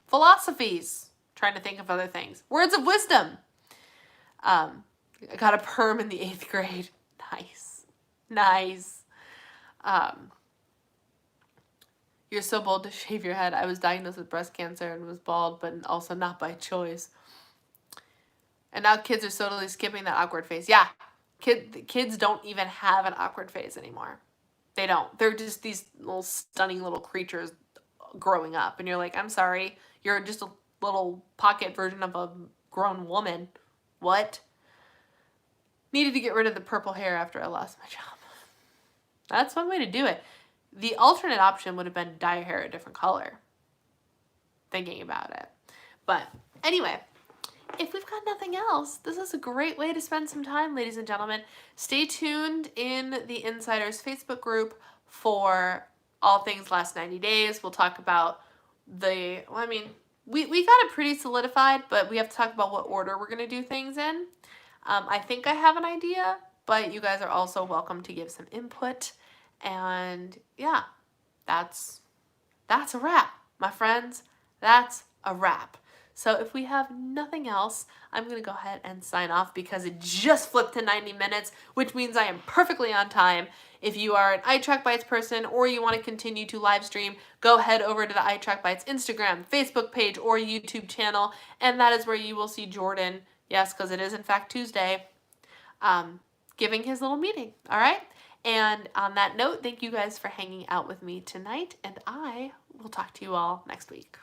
philosophies? Trying to think of other things. Words of wisdom. I got a perm in the 8th grade. Nice. You're so bold to shave your head. I was diagnosed with breast cancer and was bald, but also not by choice. And now kids are totally skipping that awkward phase. Yeah, kids don't even have an awkward phase anymore. They don't. They're just these little stunning little creatures growing up. And you're like, I'm sorry, you're just a little pocket version of a grown woman. What? Needed to get rid of the purple hair after I lost my job. That's one way to do it. The alternate option would have been to dye your hair a different color. Thinking about it. But anyway, if we've got nothing else, this is a great way to spend some time, ladies and gentlemen. Stay tuned in the Insiders Facebook group for all things last 90 days. We'll talk about I mean, we got it pretty solidified, but we have to talk about what order we're going to do things in. I think I have an idea, but you guys are also welcome to give some input. And yeah, that's a wrap, my friends. That's a wrap. So if we have nothing else, I'm going to go ahead and sign off because it just flipped to 90 minutes, which means I am perfectly on time. If you are an iTrack Bites person or you want to continue to live stream, go head over to the iTrack Bites Instagram, Facebook page, or YouTube channel, and that is where you will see Jordan, yes, because it is in fact Tuesday, giving his little meeting, all right? And on that note, thank you guys for hanging out with me tonight, and I will talk to you all next week.